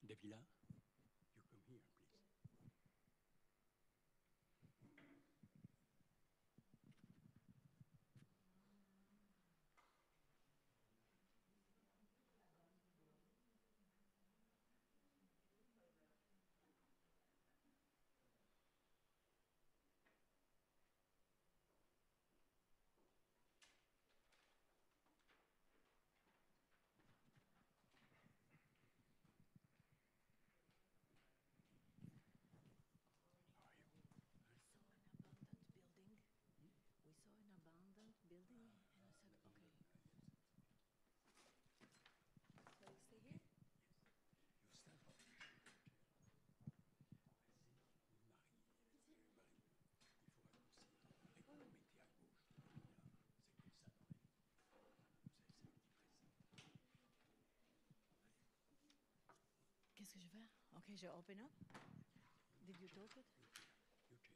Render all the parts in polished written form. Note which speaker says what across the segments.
Speaker 1: Davila, you come here, please.
Speaker 2: Qu'est-ce que je fais? Okay, je open up. Did you talk it? Okay.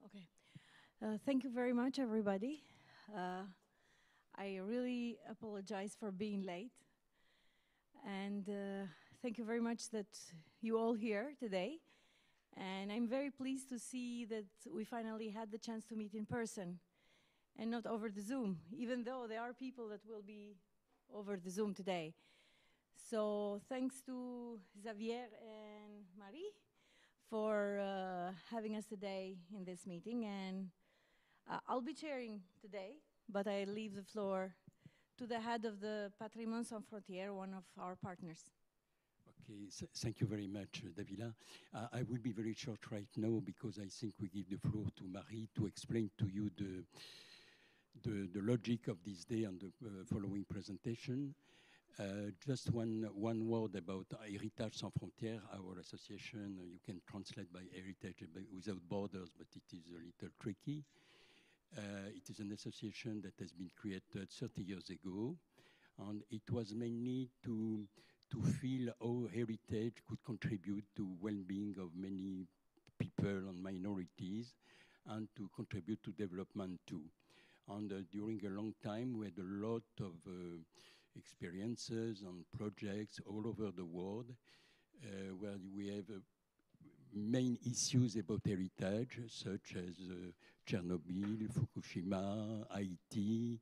Speaker 2: Okay. Thank you very much, everybody. I really apologize for being late. And thank you very much that you all here today. And I'm very pleased to see that we finally had the chance to meet in person and not over the Zoom, even though there are people that will be over the Zoom today. So thanks to Xavier and Marie for having us today in this meeting. And I'll be chairing today, but I leave the floor to the head of the Patrimoine Sans Frontières, one of our partners.
Speaker 1: Okay, thank you very much, Davila. I will be very short right now because I think we give the floor to Marie to explain to you the logic of this day and the following presentation. Just one word about Héritage Sans Frontières, our association. You can translate by Heritage Without Borders, but it is a little tricky. It is an association that has been created 30 years ago, and it was mainly to feel how heritage could contribute to well-being of many people and minorities, and to contribute to development too. And during a long time, we had a lot of experiences and projects all over the world where we have main issues about heritage, such as Chernobyl, Fukushima, Haiti,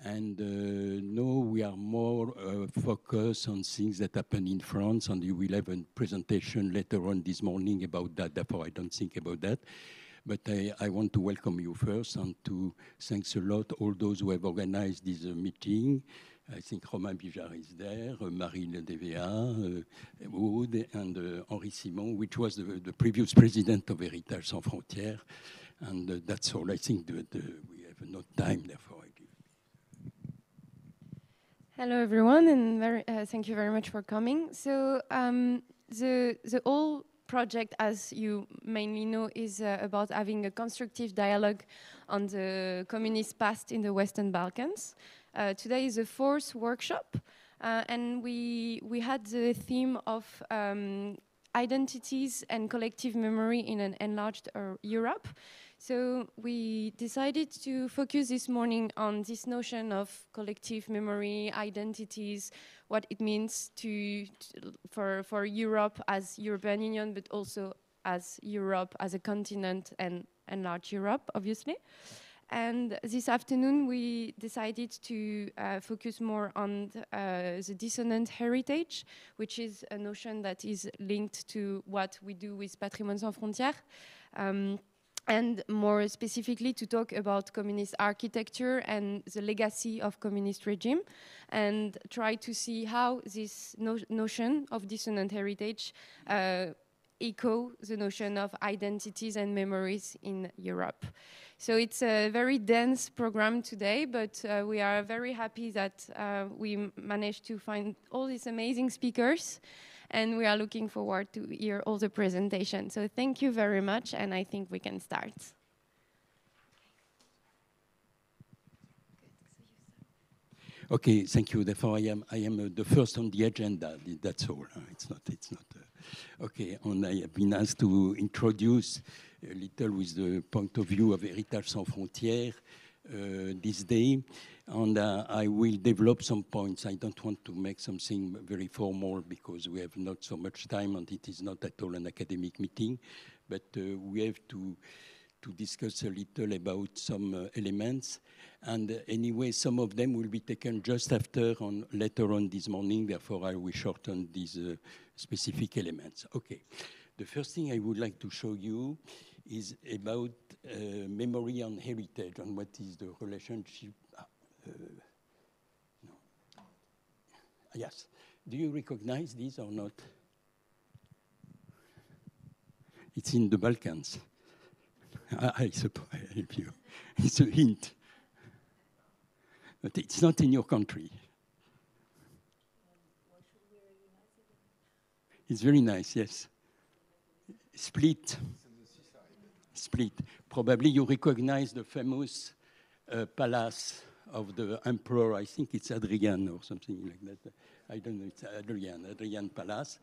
Speaker 1: and now we are more focused on things that happen in France, and you will have a presentation later on this morning about that, therefore I don't think about that. But I want to welcome you first and to thanks a lot all those who have organized this meeting. I think Romain Bijard is there, Marie Le DVA, Wood, and Henri Simon, which was the previous president of Héritage Sans Frontières. And that's all. I think we have no time, therefore I give.
Speaker 3: Hello, everyone, and thank you very much for coming. So the whole project, as you mainly know, is about having a constructive dialogue on the communist past in the Western Balkans. Today is the fourth workshop, and we had the theme of identities and collective memory in an enlarged Europe. So we decided to focus this morning on this notion of collective memory, identities, what it means for Europe as European Union, but also as Europe as a continent and enlarged Europe, obviously. And this afternoon, we decided to focus more on the dissonant heritage, which is a notion that is linked to what we do with Patrimoine Sans Frontières, and more specifically to talk about communist architecture and the legacy of communist regime, and try to see how this notion of dissonant heritage echo the notion of identities and memories in Europe. So it's a very dense program today, but we are very happy that we managed to find all these amazing speakers, and we are looking forward to hear all the presentations. So thank you very much, and I think we can start.
Speaker 1: Okay, thank you. Therefore, I am the first on the agenda. That's all. It's not. Okay, and I have been asked to introduce a little with the point of view of Héritage Sans Frontières, this day, and I will develop some points. I don't want to make something very formal because we have not so much time and it is not at all an academic meeting, but we have to discuss a little about some elements. And anyway, some of them will be taken just after later on this morning, therefore I will shorten these specific elements. Okay, the first thing I would like to show you is about memory and heritage and what is the relationship. No. Yes, do you recognize this or not? It's in the Balkans. I suppose I help you. It's a hint. But it's not in your country. It's very nice, yes. Split. Split. Probably you recognize the famous palace of the emperor. I think it's Adrian or something like that. I don't know, it's Adrian Palace.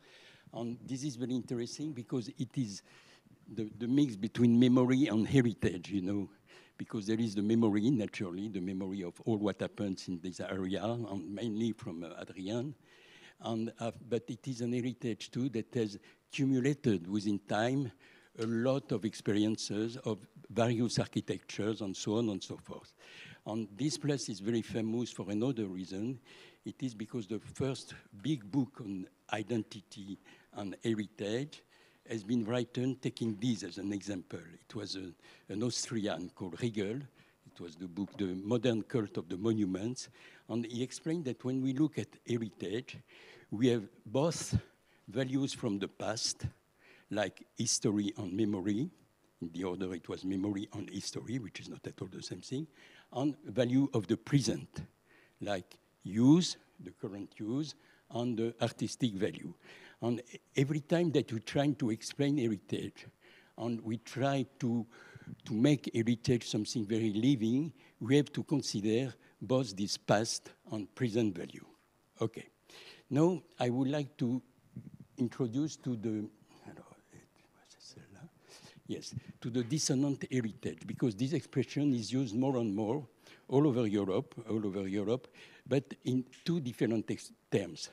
Speaker 1: And this is very interesting because it is the mix between memory and heritage, you know, because there is the memory, naturally, the memory of all what happens in this area, and mainly from Adrian. But it is an heritage, too, that has accumulated within time a lot of experiences of various architectures and so on and so forth. And this place is very famous for another reason. It is because the first big book on identity and heritage has been written taking this as an example. It was an Austrian called Riegel. It was the book, The Modern Cult of the Monuments. And he explained that when we look at heritage, we have both values from the past, like history and memory. In the order, it was memory and history, which is not at all the same thing, and value of the present, like use, the current use, and the artistic value. And every time that we try to explain heritage, and we try to make heritage something very living, we have to consider both this past and present value. Okay. Now, I would like to introduce to the, yes, to the dissonant heritage, because this expression is used more and more all over Europe, but in two different terms,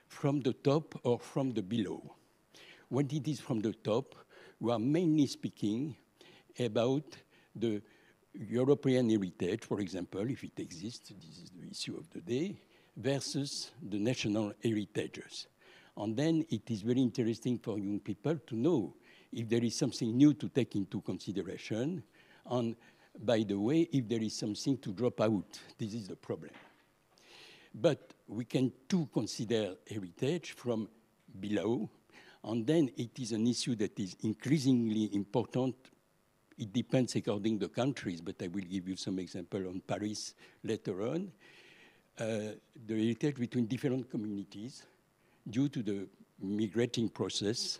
Speaker 1: from the top or from the below. When it is from the top, we are mainly speaking about the European heritage, for example, if it exists, this is the issue of the day, versus the national heritages. And then it is very interesting for young people to know if there is something new to take into consideration, and by the way, if there is something to drop out. This is the problem. But we can too consider heritage from below, and then it is an issue that is increasingly important. It depends according to the countries, but I will give you some example on Paris later on. The heritage between different communities due to the migrating process,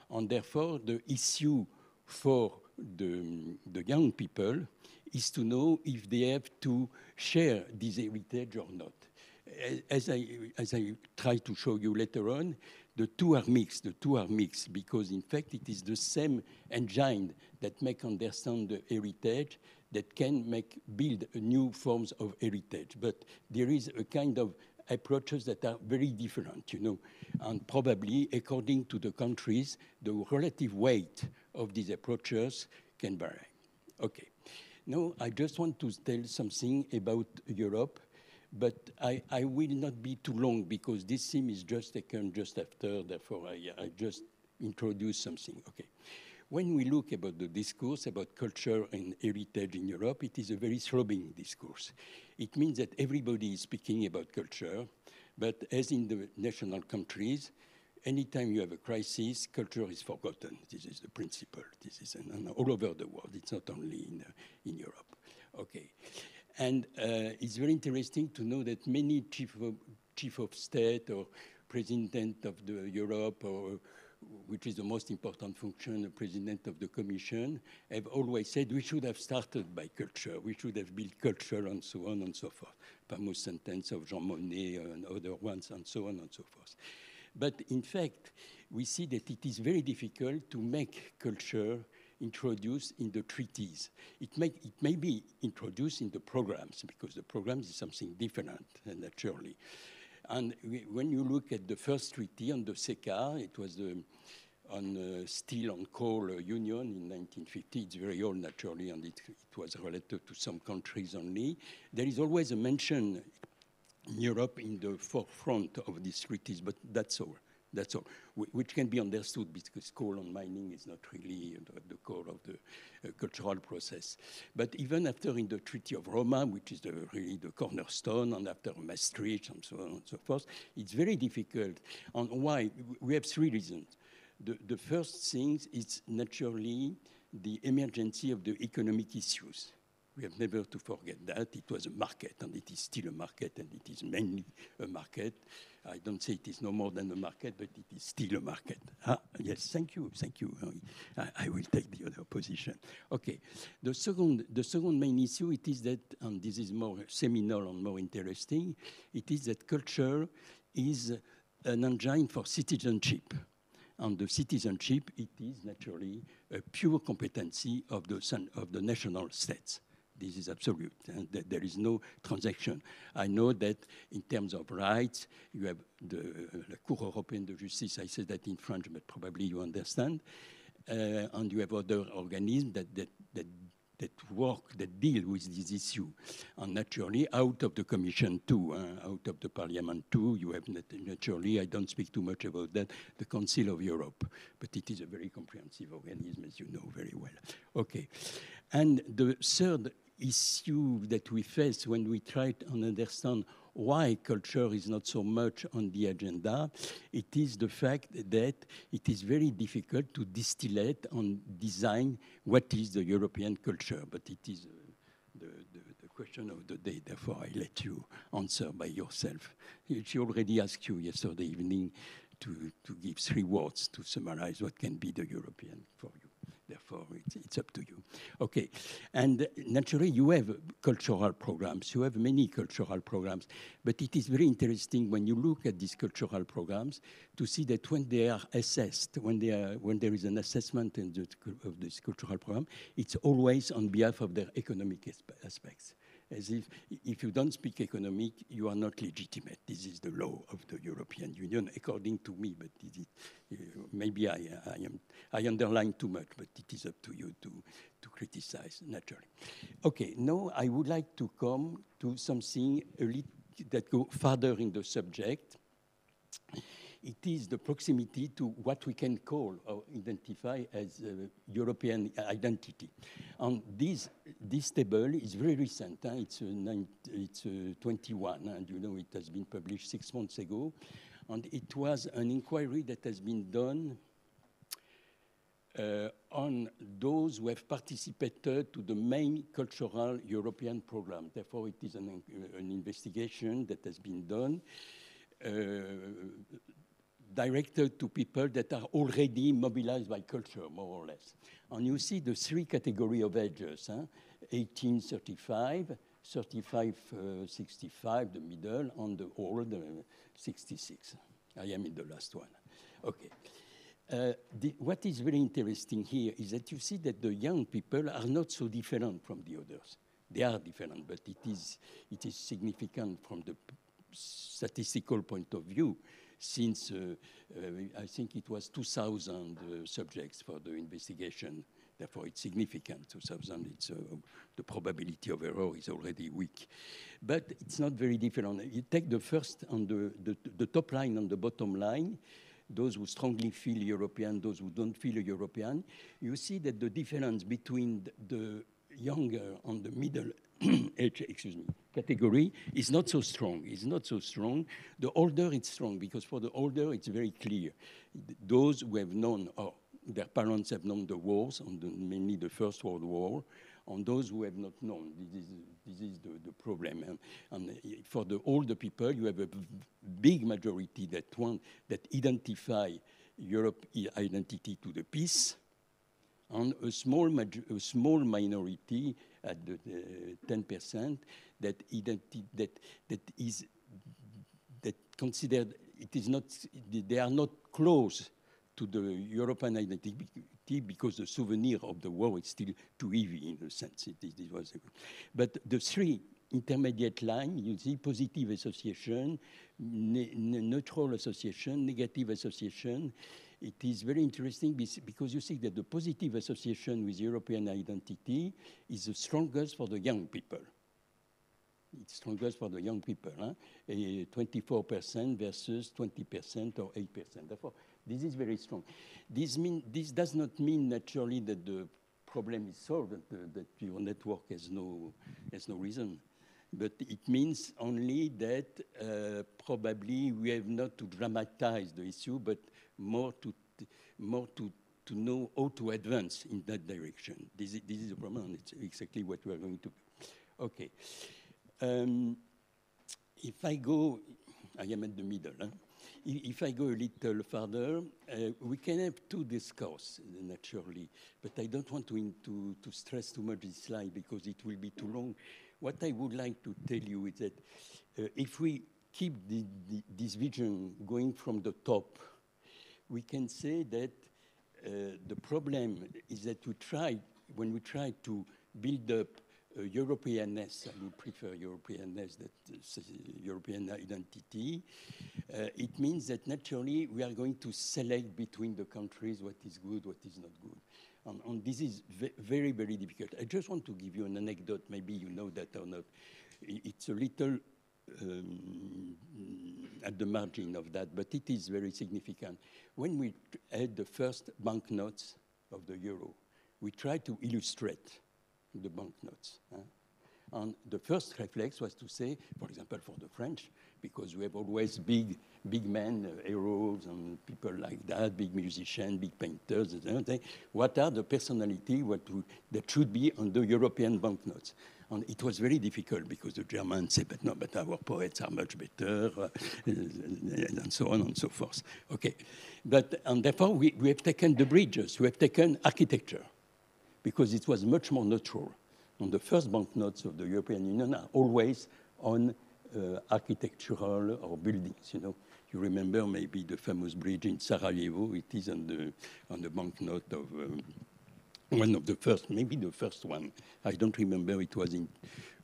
Speaker 1: and therefore the issue for the young people is to know if they have to share this heritage or not. As I try to show you later on, the two are mixed, because in fact it is the same engine that make understand the heritage that can build new forms of heritage. But there is a kind of approaches that are very different, you know, and probably according to the countries, the relative weight of these approaches can vary. Okay, now I just want to tell something about Europe, but I will not be too long because this theme is just taken just after, therefore I just introduce something, okay. When we look about the discourse about culture and heritage in Europe, it is a very throbbing discourse. It means that everybody is speaking about culture, but as in the national countries, anytime you have a crisis, culture is forgotten. This is the principle. This is all over the world. It's not only in Europe. Okay. And it's very interesting to know that many chief of state or president of the Europe, or which is the most important function, the president of the Commission, have always said we should have started by culture. We should have built culture and so on and so forth. Famous sentence of Jean Monnet and other ones and so on and so forth. But in fact, we see that it is very difficult to make culture introduced in the treaties. It may be introduced in the programs, because the programs is something different, naturally. And when you look at the first treaty on the CECA, it was on steel and coal union in 1950. It's very old, naturally, and it was related to some countries only. There is always a mention in Europe in the forefront of these treaties, but that's all. That's all, which can be understood because coal and mining is not really the core of the cultural process. But even after in the Treaty of Roma, which is really the cornerstone, and after Maastricht and so on and so forth, it's very difficult. And why? We have three reasons. The first thing is naturally the emergency of the economic issues. We have never to forget that. It was a market, and it is still a market, and it is mainly a market. I don't say it is no more than a market, but it is still a market. Ah, yes, thank you. I will take the other position. Okay, the second main issue, it is that, and this is more seminal and more interesting, it is that culture is an engine for citizenship. And the citizenship, it is naturally a pure competency of the national states. This is absolute, and there is no transaction. I know that in terms of rights, you have la Cour européenne de justice, I say that in French, but probably you understand, and you have other organisms that work, that deal with this issue. And naturally, out of the Commission too, out of the Parliament too, you have naturally, I don't speak too much about that, the Council of Europe, but it is a very comprehensive organism, as you know very well. Okay, and the third issue that we face when we try to understand why culture is not so much on the agenda, it is the fact that it is very difficult to distillate and design what is the European culture, but it is the question of the day, therefore I let you answer by yourself. She already asked you yesterday evening to give 3 words to summarize what can be the European for you. Therefore, it's up to you. Okay, and naturally you have cultural programs. You have many cultural programs, but it is very interesting when you look at these cultural programs to see that when they are assessed, when there is an assessment of this cultural program, it's always on behalf of their economic aspects. As if you don't speak economic, you are not legitimate. This is the law of the European Union, according to me, but maybe I underline too much, but it is up to you to criticize, naturally. Okay, now I would like to come to something a little that go further in the subject. It is the proximity to what we can call or identify as European identity. And this table is very recent. It's 21, and you know it has been published 6 months ago. And it was an inquiry that has been done on those who have participated to the main cultural European program. Therefore, it is an investigation that has been done directed to people that are already mobilized by culture, more or less. And you see the 3 categories of ages, 18-35, 35-65, the middle, and the old, 66. I am in the last one. Okay. What is very interesting here is that you see that the young people are not so different from the others. They are different, but it is significant from the statistical point of view, since I think it was 2,000 subjects for the investigation. Therefore, it's significant. 2,000, it's the probability of error is already weak. But it's not very different. You take the first on the top line and the bottom line, those who strongly feel European, those who don't feel European, you see that the difference between the younger and the middle age, category is not so strong. It's not so strong. The older it's strong, because for the older it's very clear. Those who have known, or their parents have known the wars, and mainly the First World War, and those who have not known, this is the problem. And for the older people, you have a big majority that identify Europe identity to the peace, and a small minority at the 10% that considered it is not, they are not close to the European identity because the souvenir of the war is still too heavy in a sense. It was but the three intermediate line, you see positive association, neutral association, negative association. It is very interesting because you see that the positive association with European identity is the strongest for the young people. It's strongest for the young people, 24% versus 20% or 8%. Therefore, this is very strong. This does not mean naturally that the problem is solved, that your network has no reason. But it means only that probably we have not to dramatize the issue, but more to know how to advance in that direction. This is the problem, and it's exactly what we are going to do. Okay. If I go, I am at the middle. If I go a little further, we can have two discourses, naturally, but I don't want to stress too much this slide because it will be too long. What I would like to tell you is that if we keep this vision going from the top, we can say that the problem is that when we try to build up Europeanness, I would prefer Europeanness, that European identity, it means that naturally we are going to select between the countries what is good, what is not good. And this is very, very difficult. I just want to give you an anecdote, maybe you know that or not. It's a little at the margin of that, but it is very significant. When we had the first banknotes of the euro, we tried to illustrate the banknotes. And the first reflex was to say, for example, for the French, because we have always big men, heroes and people like that, big musicians, big painters, and everything. What are the personality that should be on the European banknotes? And it was very difficult because the Germans say, but no, but our poets are much better, and so on and so forth. Okay, and therefore we have taken the bridges, we have taken architecture, because it was much more neutral. And the first banknotes of the European Union are always on architectural or buildings. You remember maybe the famous bridge in Sarajevo. It is on the banknote of one of the first, maybe the first one. I don't remember. It was in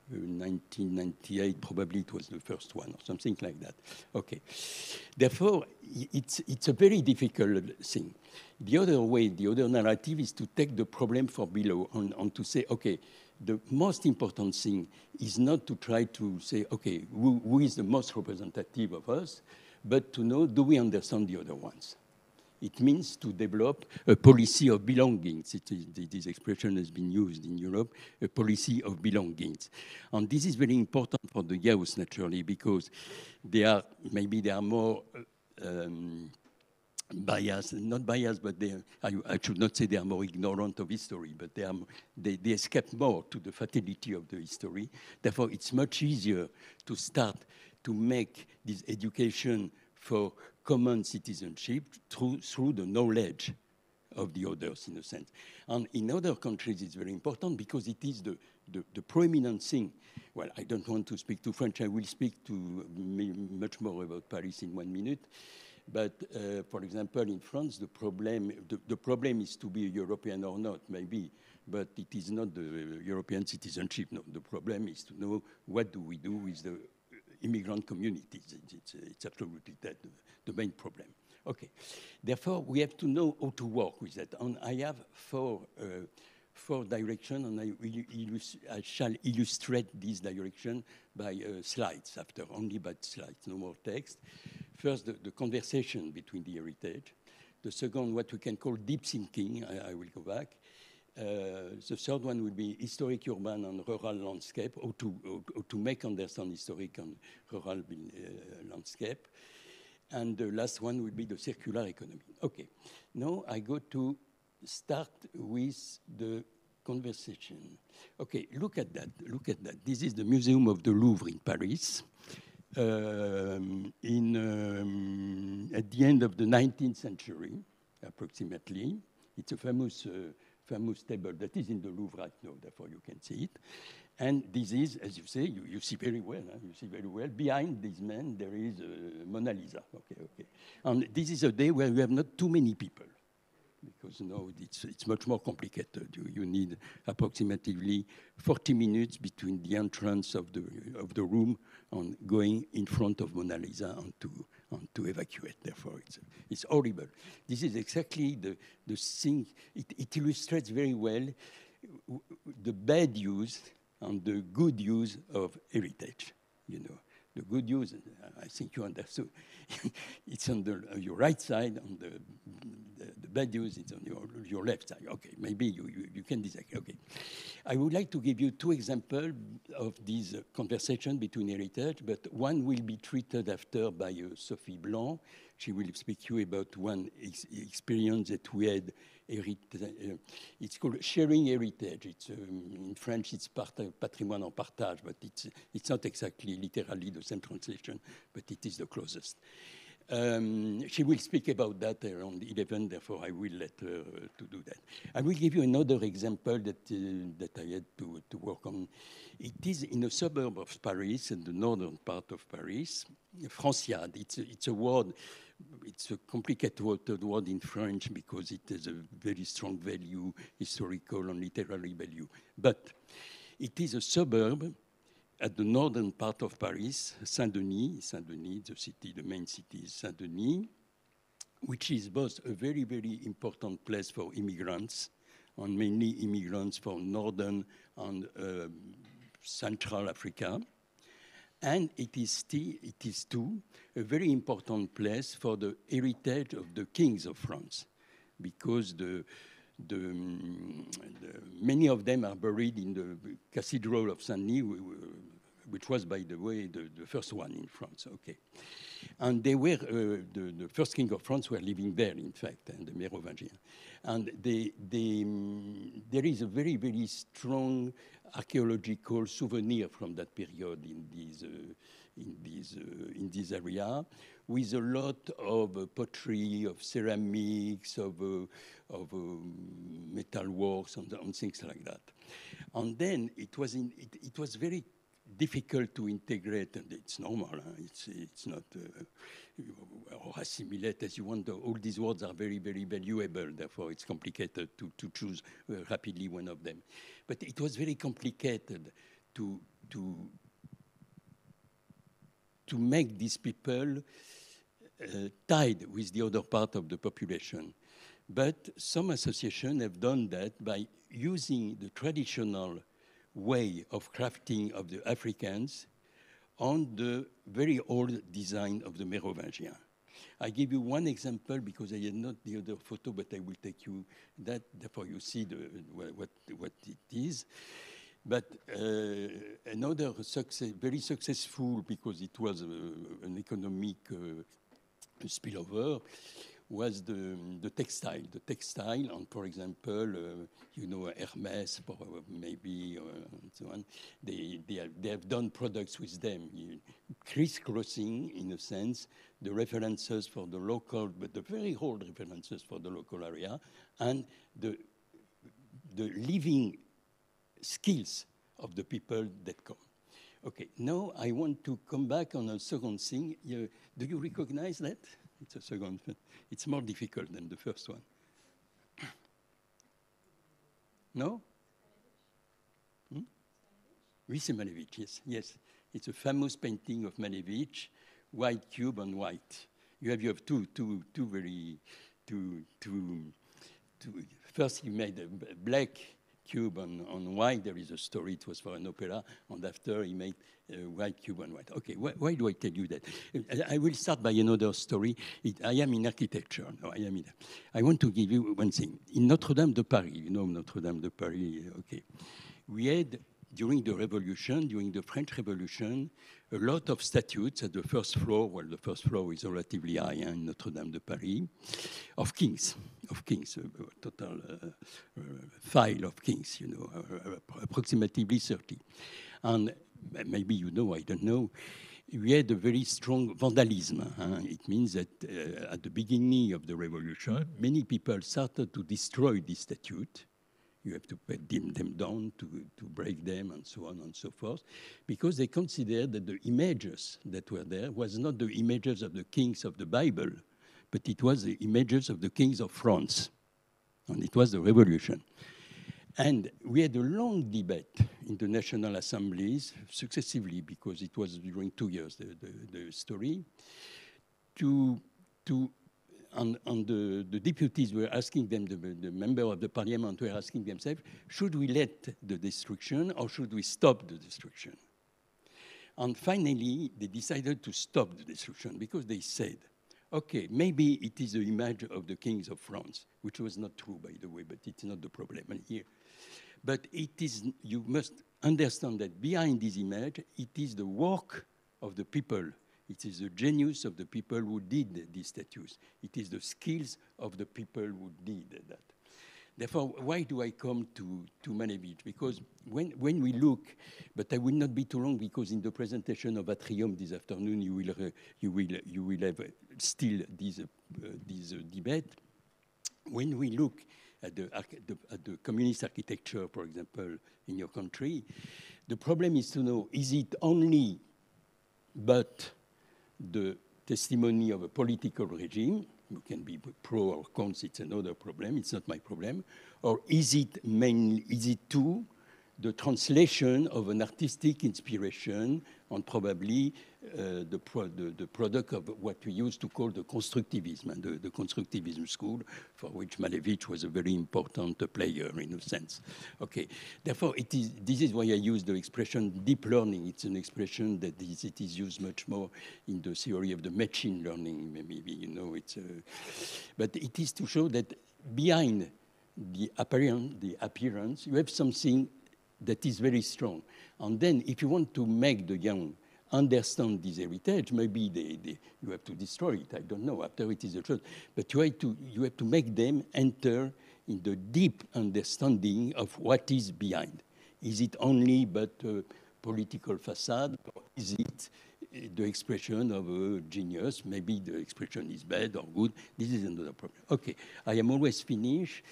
Speaker 1: 1998. Probably it was the first one or something like that. Okay. Therefore, it's a very difficult thing. The other way, the other narrative is to take the problem from below and to say, okay, the most important thing is not to try to say, okay, who is the most representative of us, but to know, do we understand the other ones? It means to develop a policy of belongings. This expression has been used in Europe, a policy of belongings. And this is very important for the youth, naturally, because they are more biased, not biased, but I should not say they are more ignorant of history, but they escape more to the fatality of the history. Therefore, it's much easier to start to make this education for common citizenship through the knowledge of the others, in a sense. And in other countries, it's very important because it is the prominent thing. Well, I don't want to speak to French. I will speak to much more about Paris in 1 minute. But, for example, in France, the problem is to be a European or not, maybe, but it is not the European citizenship. No, the problem is to know what do we do with the immigrant communities. It's absolutely that, the main problem. Okay. Therefore, we have to know how to work with that. And I have four directions, and I shall illustrate this direction by slides after, only by slides, no more text. First, the conversation between the heritage. The second, what we can call deep thinking. I will go back. The third one will be historic, urban, and rural landscape, how to make understand historic and rural landscape. And the last one will be the circular economy. Okay, now I go to start with the conversation. Okay, look at that. This is the Museum of the Louvre in Paris. At the end of the 19th century, approximately. It's a famous table that is in the Louvre right now, therefore you can see it. And this is, as you say, you see very well. You see very well. Behind this man, there is Mona Lisa. Okay. And this is a day where you have not too many people, because it's much more complicated. You need approximately 40 minutes between the entrance of the room and going in front of Mona Lisa and to evacuate. Therefore, it's horrible. This is exactly the thing. It illustrates very well the bad use and the good use of heritage. The good use, I think you understood. It's on your right side, and the bad use is on your left side. Okay, maybe you can disagree. Okay. I would like to give you two examples of this conversation between heritage, but one will be treated after by Sophie Blanc. She will speak to you about one experience that we had. It's called sharing heritage. It's, in French, it's patrimoine en partage, but it's not exactly literally the same translation, but it is the closest. She will speak about that around 11, therefore I will let her to do that. I will give you another example that I had to work on. It is in a suburb of Paris, in the northern part of Paris, Franciade. It's a word. It's a complicated word in French because it has a very strong value, historical and literary value. But it is a suburb at the northern part of Paris, Saint-Denis, the city, the main city is Saint-Denis, which is both a very, very important place for immigrants, and mainly immigrants from northern and central Africa. And it is too a very important place for the heritage of the kings of France, because many of them are buried in the Cathedral of Saint-Denis, which was, by the way, the first one in France. Okay, and they were the first king of France were living there, in fact, and the Mérovingians. And there is a very, very strong archaeological souvenir from that period in this area, with a lot of pottery, of ceramics, of metal works, and things like that. And then it was very difficult to integrate, and it's normal. It's not or assimilate as you want. All these words are very, very valuable. Therefore, it's complicated to choose rapidly one of them. But it was very complicated to make these people tied with the other part of the population. But some associations have done that by using the traditional way of crafting of the Africans on the very old design of the Mérovingians. I give you one example because I had not the other photo, but I will take you that, therefore you see what it is. But another very successful, because it was an economic spillover, was the textile. The textile, and for example, Hermès, maybe, and so on. They have done products with them, crisscrossing, in a sense, the references for the local, but the very old references for the local area, and the living skills of the people that come. Okay, now I want to come back on a second thing. Do you recognize that? It's a second. It's more difficult than the first one. No? Oui, c'est Malevich, yes. It's a famous painting of Malevich, white cube and white. You have two. First, he made a black cube on white. There is a story. It was for an opera, and after he made white cube on white. Okay, why do I tell you that? I will start by another story. I am in architecture. No, I want to give you one thing. In Notre-Dame de Paris, you know Notre-Dame de Paris. Okay, we had during the Revolution, during the French Revolution, a lot of statues at the first floor. Well, the first floor is relatively high in Notre-Dame de Paris, of kings, a total file of kings, approximately 30. And maybe you know, I don't know, we had a very strong vandalism. It means that at the beginning of the revolution, many people started to destroy this statue You have to dim them down, to break them, and so on and so forth, because they considered that the images that were there was not the images of the kings of the Bible, but it was the images of the kings of France. And it was the revolution. And we had a long debate in the national assemblies, successively, because it was during 2 years, the story, and the deputies were asking them, the member of the parliament were asking themselves, should we let the destruction or should we stop the destruction? And finally, they decided to stop the destruction because they said, okay, maybe it is the image of the kings of France, which was not true, by the way, but it's not the problem here. But it is, you must understand that behind this image, it is the work of the people. It is the genius of the people who did these statues. It is the skills of the people who did that. Therefore, why do I come to Malevich? Because when we look, but I will not be too long because in the presentation of Atrium this afternoon, you will have still this debate. When we look at the communist architecture, for example, in your country, the problem is to know, is it only but the testimony of a political regime? You can be pro or cons, it's another problem, it's not my problem. Or is it too the translation of an artistic inspiration and probably the product of what we used to call the constructivism, and the constructivism school, for which Malevich was a very important player in a sense. Okay, therefore, this is why I use the expression deep learning. It's an expression that it is used much more in the theory of the machine learning, maybe, you know, but it is to show that behind the appearance, you have something that is very strong. And then if you want to make the young understand this heritage, maybe you have to destroy it, I don't know, after it is a truth. But you have to make them enter in the deep understanding of what is behind. Is it only but a political facade, or is it the expression of a genius? Maybe the expression is bad or good. This is another problem. Okay, I am always finished.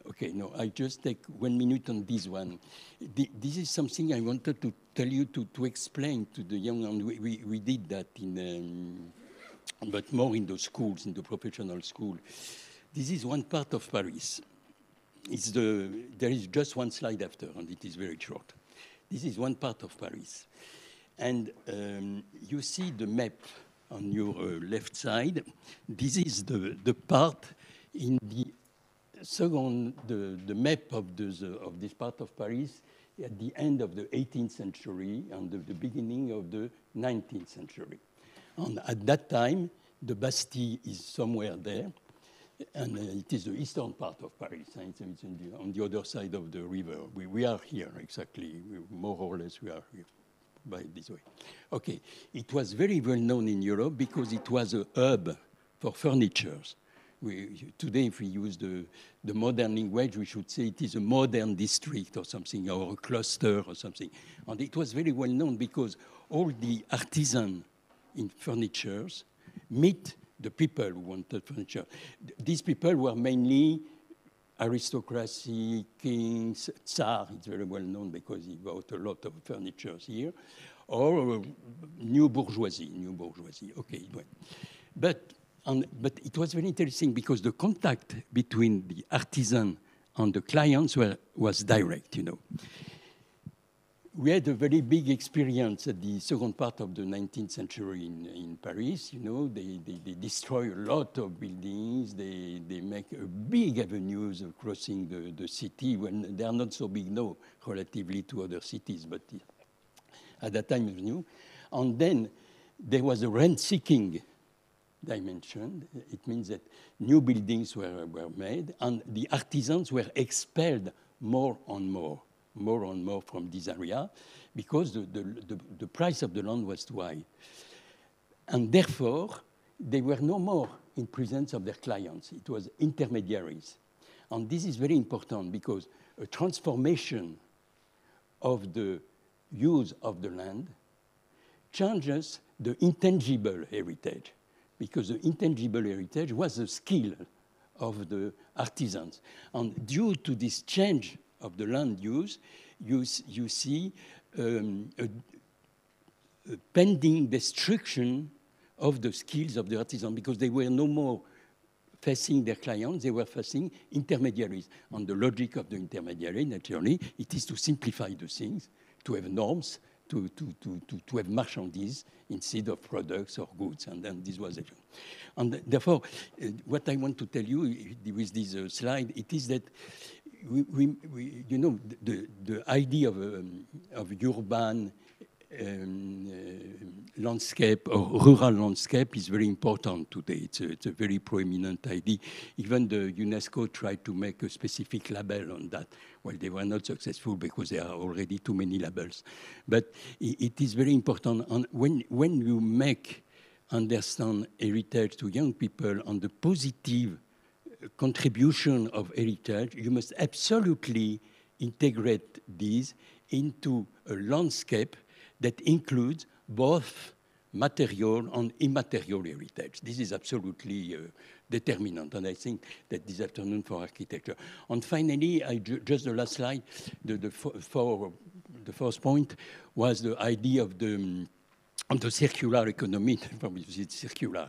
Speaker 1: Okay, no, I just take 1 minute on this one. This is something I wanted to tell you, to explain to the young, and we did that but more in the schools, in the professional school. This is one part of Paris. There is just one slide after, and it is very short. This is one part of Paris. And you see the map on your left side. This is the part in the the map of this part of Paris at the end of the 18th century and the beginning of the 19th century. And at that time, the Bastille is somewhere there, and it is the eastern part of Paris. It's on the other side of the river. We are here, exactly. More or less, we are here by this way. Okay, it was very well known in Europe because it was a hub for furnitures. Today, if we use the modern language, we should say it is a modern district or something, or a cluster or something. And it was very well known because all the artisans in furnitures meet the people who wanted furniture. These people were mainly aristocracy, kings, Tsar, it's very well known because he bought a lot of furniture here, or new bourgeoisie. Okay, but it was very interesting because the contact between the artisan and the clients was direct, you know. We had a very big experience at the second part of the 19th century in Paris, you know. They destroy a lot of buildings. They make big avenues crossing the city when they are not so big now, relatively to other cities, but at that time it was new. And then there was a rent-seeking dimension. It means that new buildings were made, and the artisans were expelled more and more from this area because the price of the land was too high. And therefore, they were no more in presence of their clients. It was intermediaries. And this is very important because a transformation of the use of the land changes the intangible heritage. because the intangible heritage was the skill of the artisans. And due to this change of the land use, you see a pending destruction of the skills of the artisan, because they were no more facing their clients, they were facing intermediaries. And the logic of the intermediary, naturally, it is to simplify the things, to have norms, to have marchandises instead of products or goods. And then this was it. And therefore, what I want to tell you with this slide, it is that you know, the idea of urban landscape or rural landscape is very important today. It's a very prominent idea. Even the UNESCO tried to make a specific label on that. Well, they were not successful because there are already too many labels. But it is very important. And when you make understand heritage to young people on the positive contribution of heritage, you must absolutely integrate these into a landscape that includes both material and immaterial heritage. This is absolutely determinant, and I think that this afternoon for architecture. And finally, just the last slide, the first point was the idea of the circular economy. It's circular,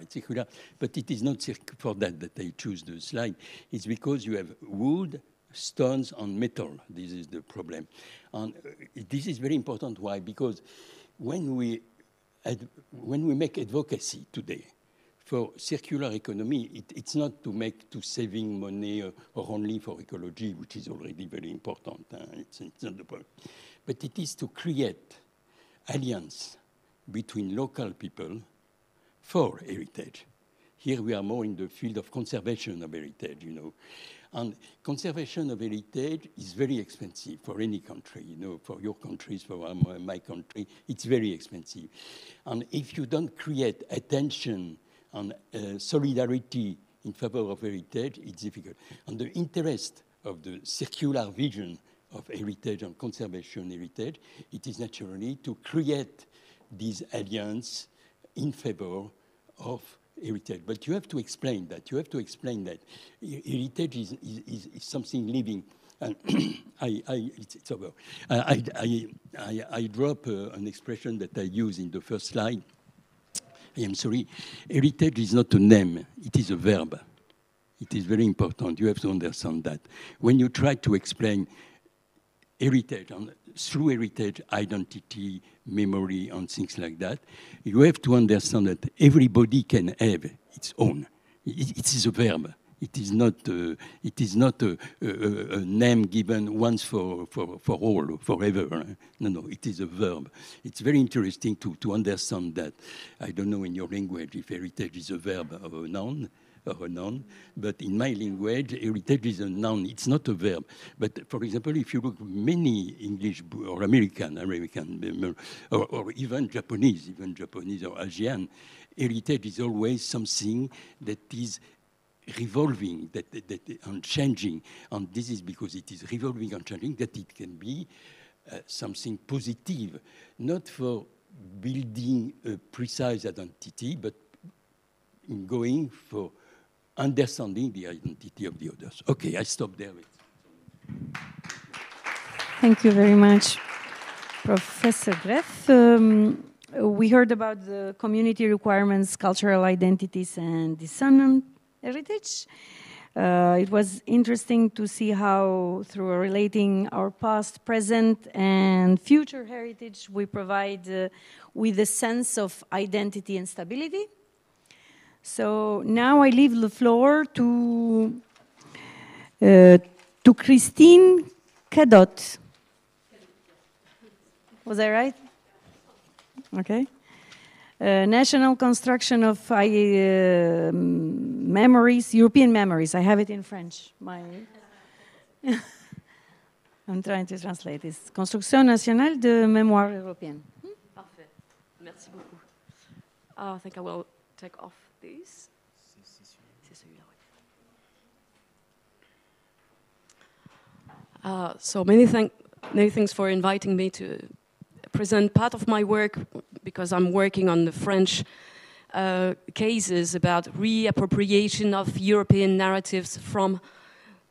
Speaker 1: but it is not for that I choose the slide. It's because you have wood, stones, and metal. This is the problem. And this is very important. Why? Because when we make advocacy today for circular economy, it's not to saving money or only for ecology, which is already very important. It's not the point. But it is to create alliance between local people for heritage. Here we are more in the field of conservation of heritage, you know. And conservation of heritage is very expensive for any country, you know, for your countries, for my country, it's very expensive. And if you don't create attention and solidarity in favor of heritage, it's difficult. And the interest of the circular vision of heritage and conservation heritage, it is naturally to create these alliances in favor of heritage. But you have to explain that. You have to explain that heritage is something living. And it's over. I drop an expression that I use in the first slide. I am sorry. Heritage is not a name. It is a verb. It is very important. You have to understand that. When you try to explain heritage, and through heritage, identity, memory, and things like that, you have to understand that everybody can have its own. It is a verb. It is not a name given once for all, forever. No, it is a verb. It's very interesting to understand that. I don't know in your language if heritage is a verb or a noun, but in my language, heritage is a noun. It's not a verb. But for example, if you look many English or American, or even Japanese or Asian, heritage is always something that is revolving, and changing. And this is because it is revolving and changing that it can be something positive, not for building a precise identity, but in going for understanding the identity of the others. Okay, I stop there.
Speaker 2: Thank you very much, Professor Greff. We heard about the community requirements, cultural identities, and dissonant heritage. It was interesting to see how, through relating our past, present, and future heritage, we provide with a sense of identity and stability. So now I leave the floor to Christine Cadot. Was I right? Okay. National construction of memories, European memories. I have it in French. I'm trying to translate this. Construction nationale de mémoire européenne.
Speaker 4: Parfait. Merci beaucoup. I think I will take off these. C'est celui-là, oui. So many thanks for inviting me to present part of my work, because I'm working on the French cases about reappropriation of European narratives from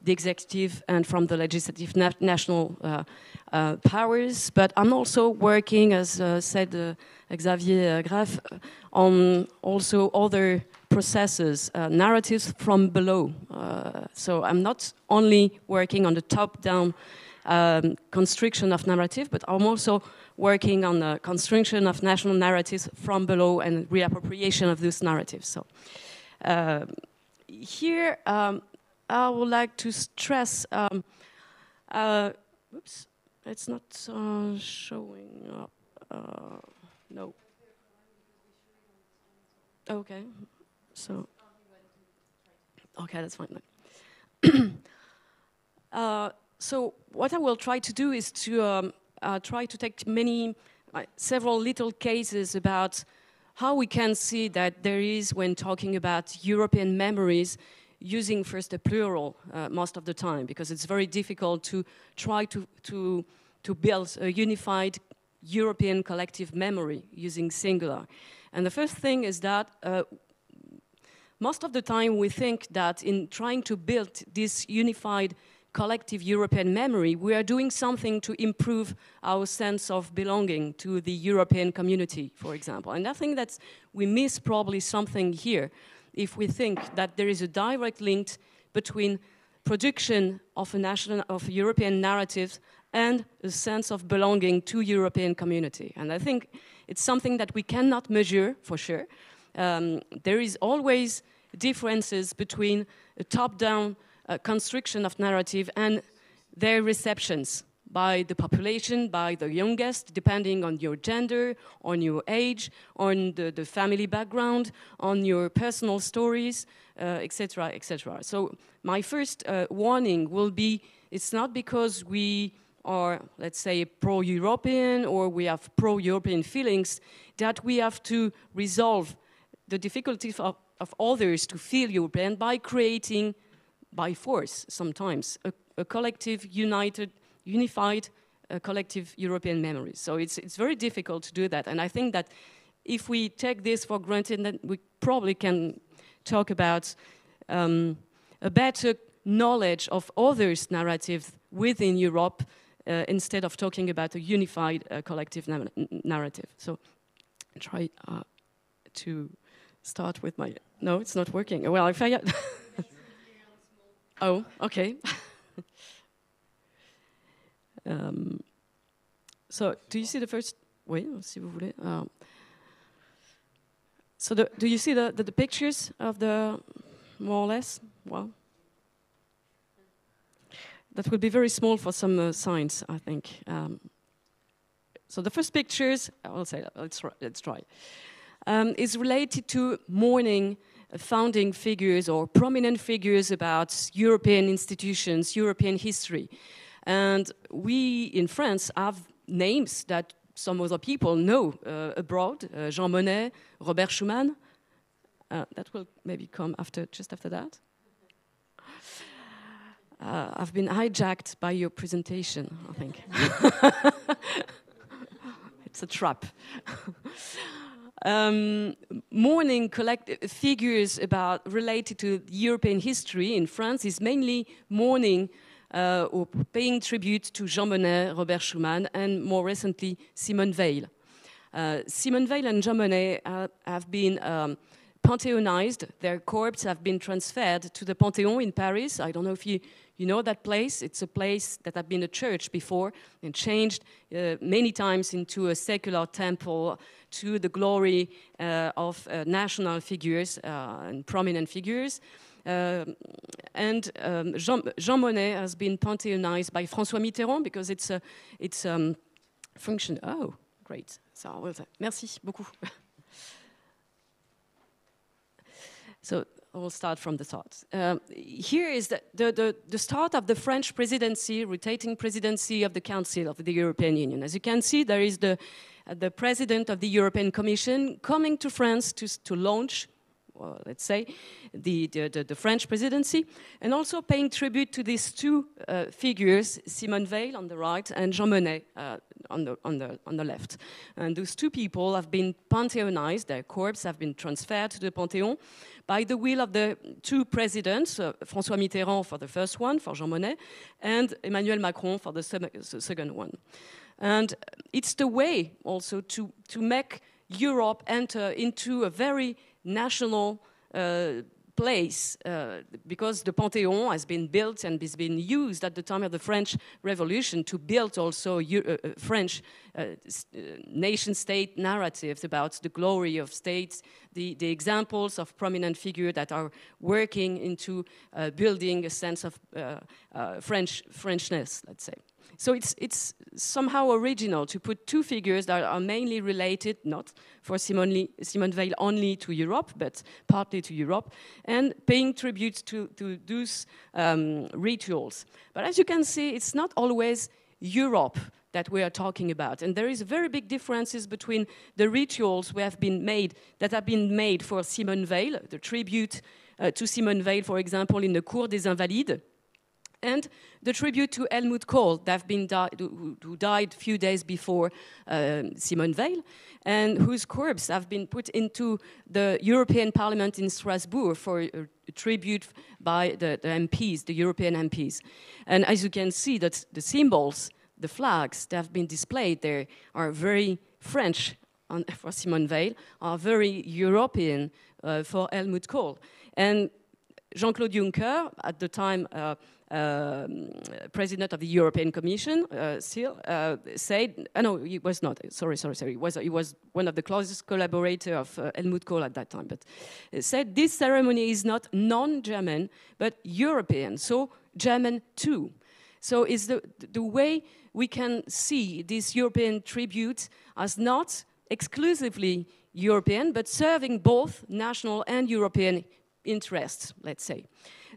Speaker 4: the executive and from the legislative national powers. But I'm also working, as said Xavier Graff, on also other processes, narratives from below. So I'm not only working on the top-down construction of narrative, but I'm also working on the construction of national narratives from below and reappropriation of those narratives. So here I would like to stress, oops, it's not showing up, no. Okay, so, okay, that's fine then. So what I will try to do is to try to take several little cases about how we can see that there is, when talking about European memories, using first a plural most of the time, because it's very difficult to try to build a unified European collective memory using singular. And the first thing is that most of the time we think that in trying to build this unified collective European memory, we are doing something to improve our sense of belonging to the European community, for example. And I think that we miss probably something here if we think that there is a direct link between production of European narratives and a sense of belonging to European community. And I think it's something that we cannot measure, for sure. There is always differences between a top-down construction of narrative and their receptions by the population, by the youngest, depending on your gender, on your age, on the family background, on your personal stories, etc., etc. So my first warning will be, it's not because we are, let's say, pro-European or we have pro-European feelings that we have to resolve the difficulties of others to feel European by creating, by force sometimes, a collective, unified collective European memory. So it's very difficult to do that. And I think that if we take this for granted, then we probably can talk about a better knowledge of others' narratives within Europe instead of talking about a unified collective narrative. So try to start with my... No, it's not working. Well, if I... Oh, okay. So, do you see the first? Oui, si vous voulez. So, do you see the pictures of the more or less? Well, that will be very small for some signs, I think. So, the first pictures, I will say, let's try. Is related to mourning founding figures or prominent figures about European institutions, European history. And we in France have names that some other people know abroad, Jean Monnet, Robert Schuman. That will maybe come just after that. I've been hijacked by your presentation, I think. It's a trap. Mourning figures related to European history in France is mainly mourning or paying tribute to Jean Monnet, Robert Schuman, and more recently, Simone Veil. Simone Veil and Jean Monnet have been pantheonized. Their corpses have been transferred to the Panthéon in Paris. I don't know if you know that place. It's a place that had been a church before and changed many times into a secular temple to the glory of national figures and prominent figures. And Jean Monnet has been pantheonized by François Mitterrand because it's function. Oh, great. So, well, merci beaucoup. So I will start from the start. Here is the start of the French presidency, rotating presidency of the Council of the European Union. As you can see, there is the president of the European Commission coming to France to launch let's say, the French presidency, and also paying tribute to these two figures, Simone Veil on the right and Jean Monnet on the left. And those two people have been pantheonized, their corpses have been transferred to the Panthéon by the will of the two presidents, François Mitterrand for the first one, for Jean Monnet, and Emmanuel Macron for the second one. And it's the way also to make Europe enter into a very national place, because the Panthéon has been built and has been used at the time of the French Revolution to build also French nation-state narratives about the glory of states, the examples of prominent figures that are working into building a sense of Frenchness, let's say. So it's somehow original to put two figures that are mainly related, not for Simone Veil only to Europe, but partly to Europe, and paying tribute to those rituals. But as you can see, it's not always Europe that we are talking about. And there is very big differences between the rituals that have been made for Simone Veil, the tribute to Simone Veil, for example, in the Cour des Invalides, and the tribute to Helmut Kohl, who died a few days before Simone Veil, and whose corpse have been put into the European Parliament in Strasbourg for a tribute by the MPs, the European MPs. And as you can see, that the symbols, the flags that have been displayed there are very French for Simone Veil, are very European for Helmut Kohl. And Jean-Claude Juncker, at the time president of the European Commission, said, no, he was not, sorry, he was one of the closest collaborators of Helmut Kohl at that time, but said this ceremony is not non-German, but European, so German too. So it's the way we can see this European tribute as not exclusively European, but serving both national and European interests, let's say.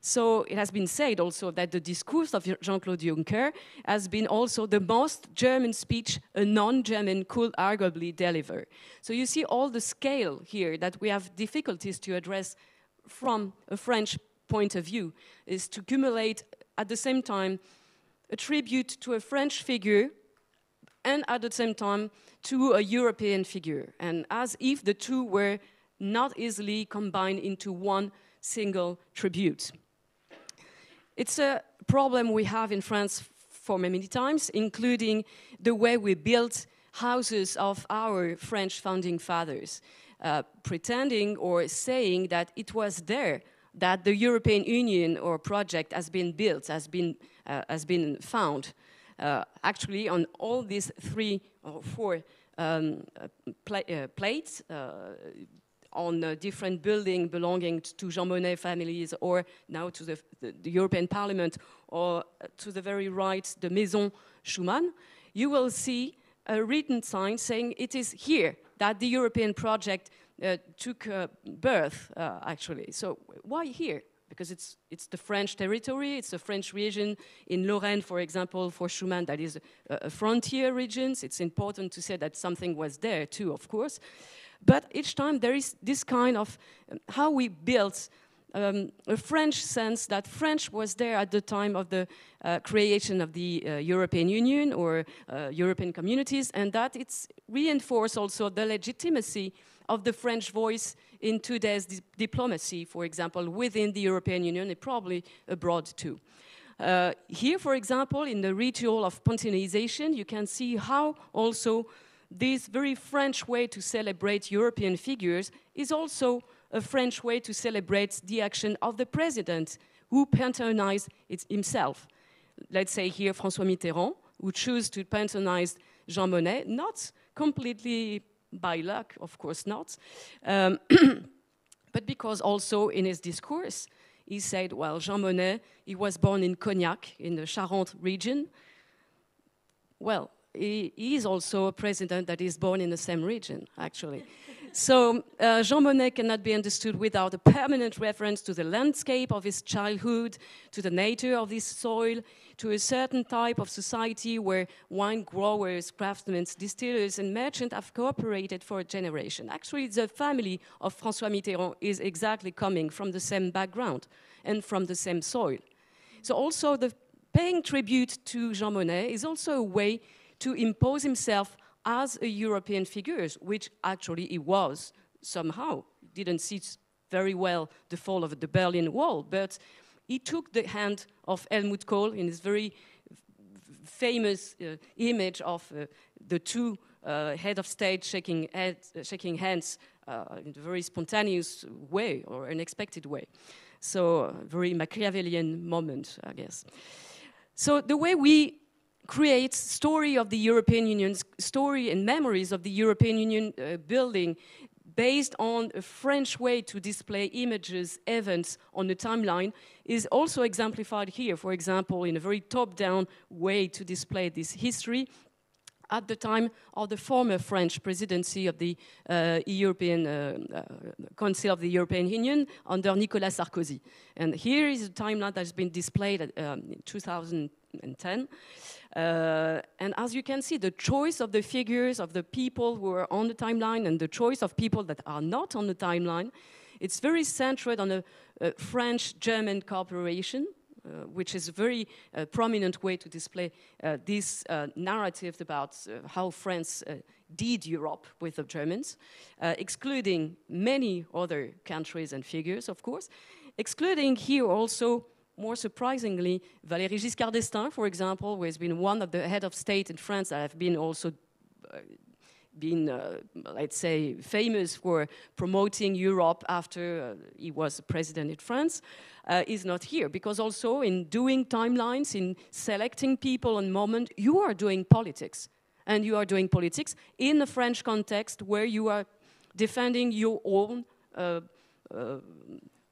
Speaker 4: So it has been said also that the discourse of Jean-Claude Juncker has been also the most German speech a non-German could arguably deliver. So you see all the scale here that we have difficulties to address from a French point of view, is to accumulate at the same time a tribute to a French figure and at the same time to a European figure, and as if the two were not easily combined into one single tribute. It's a problem we have in France for many times, including the way we built houses of our French founding fathers, pretending or saying that it was there that the European Union or project has been built, has been found. Actually, on all these 3 or 4 plates, on different buildings belonging to Jean Monnet families, or now to the European Parliament, or to the very right, the Maison Schuman, you will see a written sign saying it is here that the European project took birth, actually. So why here? Because it's the French territory, it's a French region in Lorraine, for example, for Schuman, that is a frontier region. It's important to say that something was there too, of course. But each time there is this kind of how we built a French sense that French was there at the time of the creation of the European Union or European communities, and that it's reinforced also the legitimacy of the French voice in today's diplomacy, for example, within the European Union and probably abroad too. Here, for example, in the ritual of Panthéonisation, you can see how also this very French way to celebrate European figures is also a French way to celebrate the action of the president who pantheonized himself. Let's say here François Mitterrand, who chose to pantheonize Jean Monnet, not completely by luck, of course not, but because also in his discourse, he said, well, Jean Monnet, he was born in Cognac, in the Charente region. Well, he is also a president that is born in the same region, actually. So Jean Monnet cannot be understood without a permanent reference to the landscape of his childhood, to the nature of his soil, to a certain type of society where wine growers, craftsmen, distillers, and merchants have cooperated for a generation. Actually, the family of François Mitterrand is exactly coming from the same background and from the same soil. So also the paying tribute to Jean Monnet is also a way to impose himself as a European figure, which actually he was somehow. He didn't see very well the fall of the Berlin Wall, but he took the hand of Helmut Kohl in his very famous image of the two head of state shaking hands in a very spontaneous way or unexpected way. So a very Machiavellian moment, I guess. So the way we create story of the European Union's story and memories of the European Union building based on a French way to display images, events on the timeline is also exemplified here, for example, in a very top-down way to display this history at the time of the former French presidency of the European Council of the European Union under Nicolas Sarkozy. And here is a timeline that has been displayed in 2010. And as you can see, the choice of the figures of the people who are on the timeline and the choice of people that are not on the timeline, it's very centered on a French-German cooperation, which is a very prominent way to display this narrative about how France did Europe with the Germans, excluding many other countries and figures, of course, excluding here also, more surprisingly, Valéry Giscard d'Estaing, for example, who has been one of the head of state in France that have been also let's say, famous for promoting Europe after he was president in France, is not here. Because also in doing timelines, in selecting people and moment, you are doing politics. And you are doing politics in a French context where you are defending your own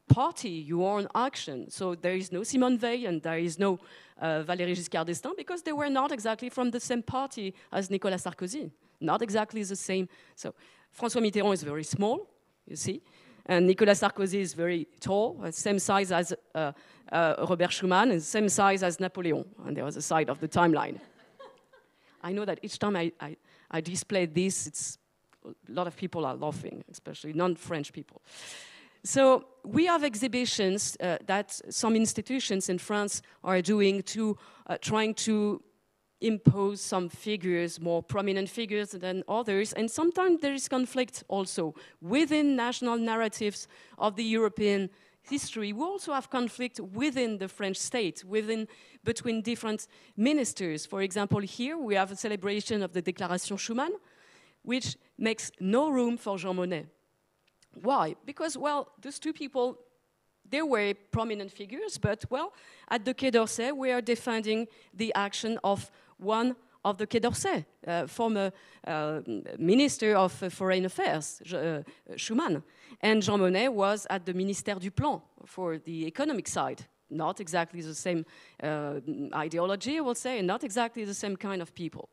Speaker 4: party, your own action. So there is no Simone Veil and there is no Valéry Giscard d'Estaing because they were not exactly from the same party as Nicolas Sarkozy. Not exactly the same. So François Mitterrand is very small, you see, and Nicolas Sarkozy is very tall, same size as Robert Schuman, and same size as Napoleon on the other side of the timeline. I know that each time I display this, a lot of people are laughing, especially non-French people. So we have exhibitions that some institutions in France are doing to trying to impose some figures, more prominent figures than others, and sometimes there is conflict also within national narratives of the European history. We also have conflict within the French state, between different ministers. For example, here we have a celebration of the Déclaration Schuman, which makes no room for Jean Monnet. Why? Because, well, those two people, they were prominent figures, but, well, at the Quai d'Orsay, we are defending the action of one of the Quai d'Orsay, former Minister of Foreign Affairs, Schuman. And Jean Monnet was at the Ministère du Plan for the economic side. Not exactly the same ideology, I will say, and not exactly the same kind of people.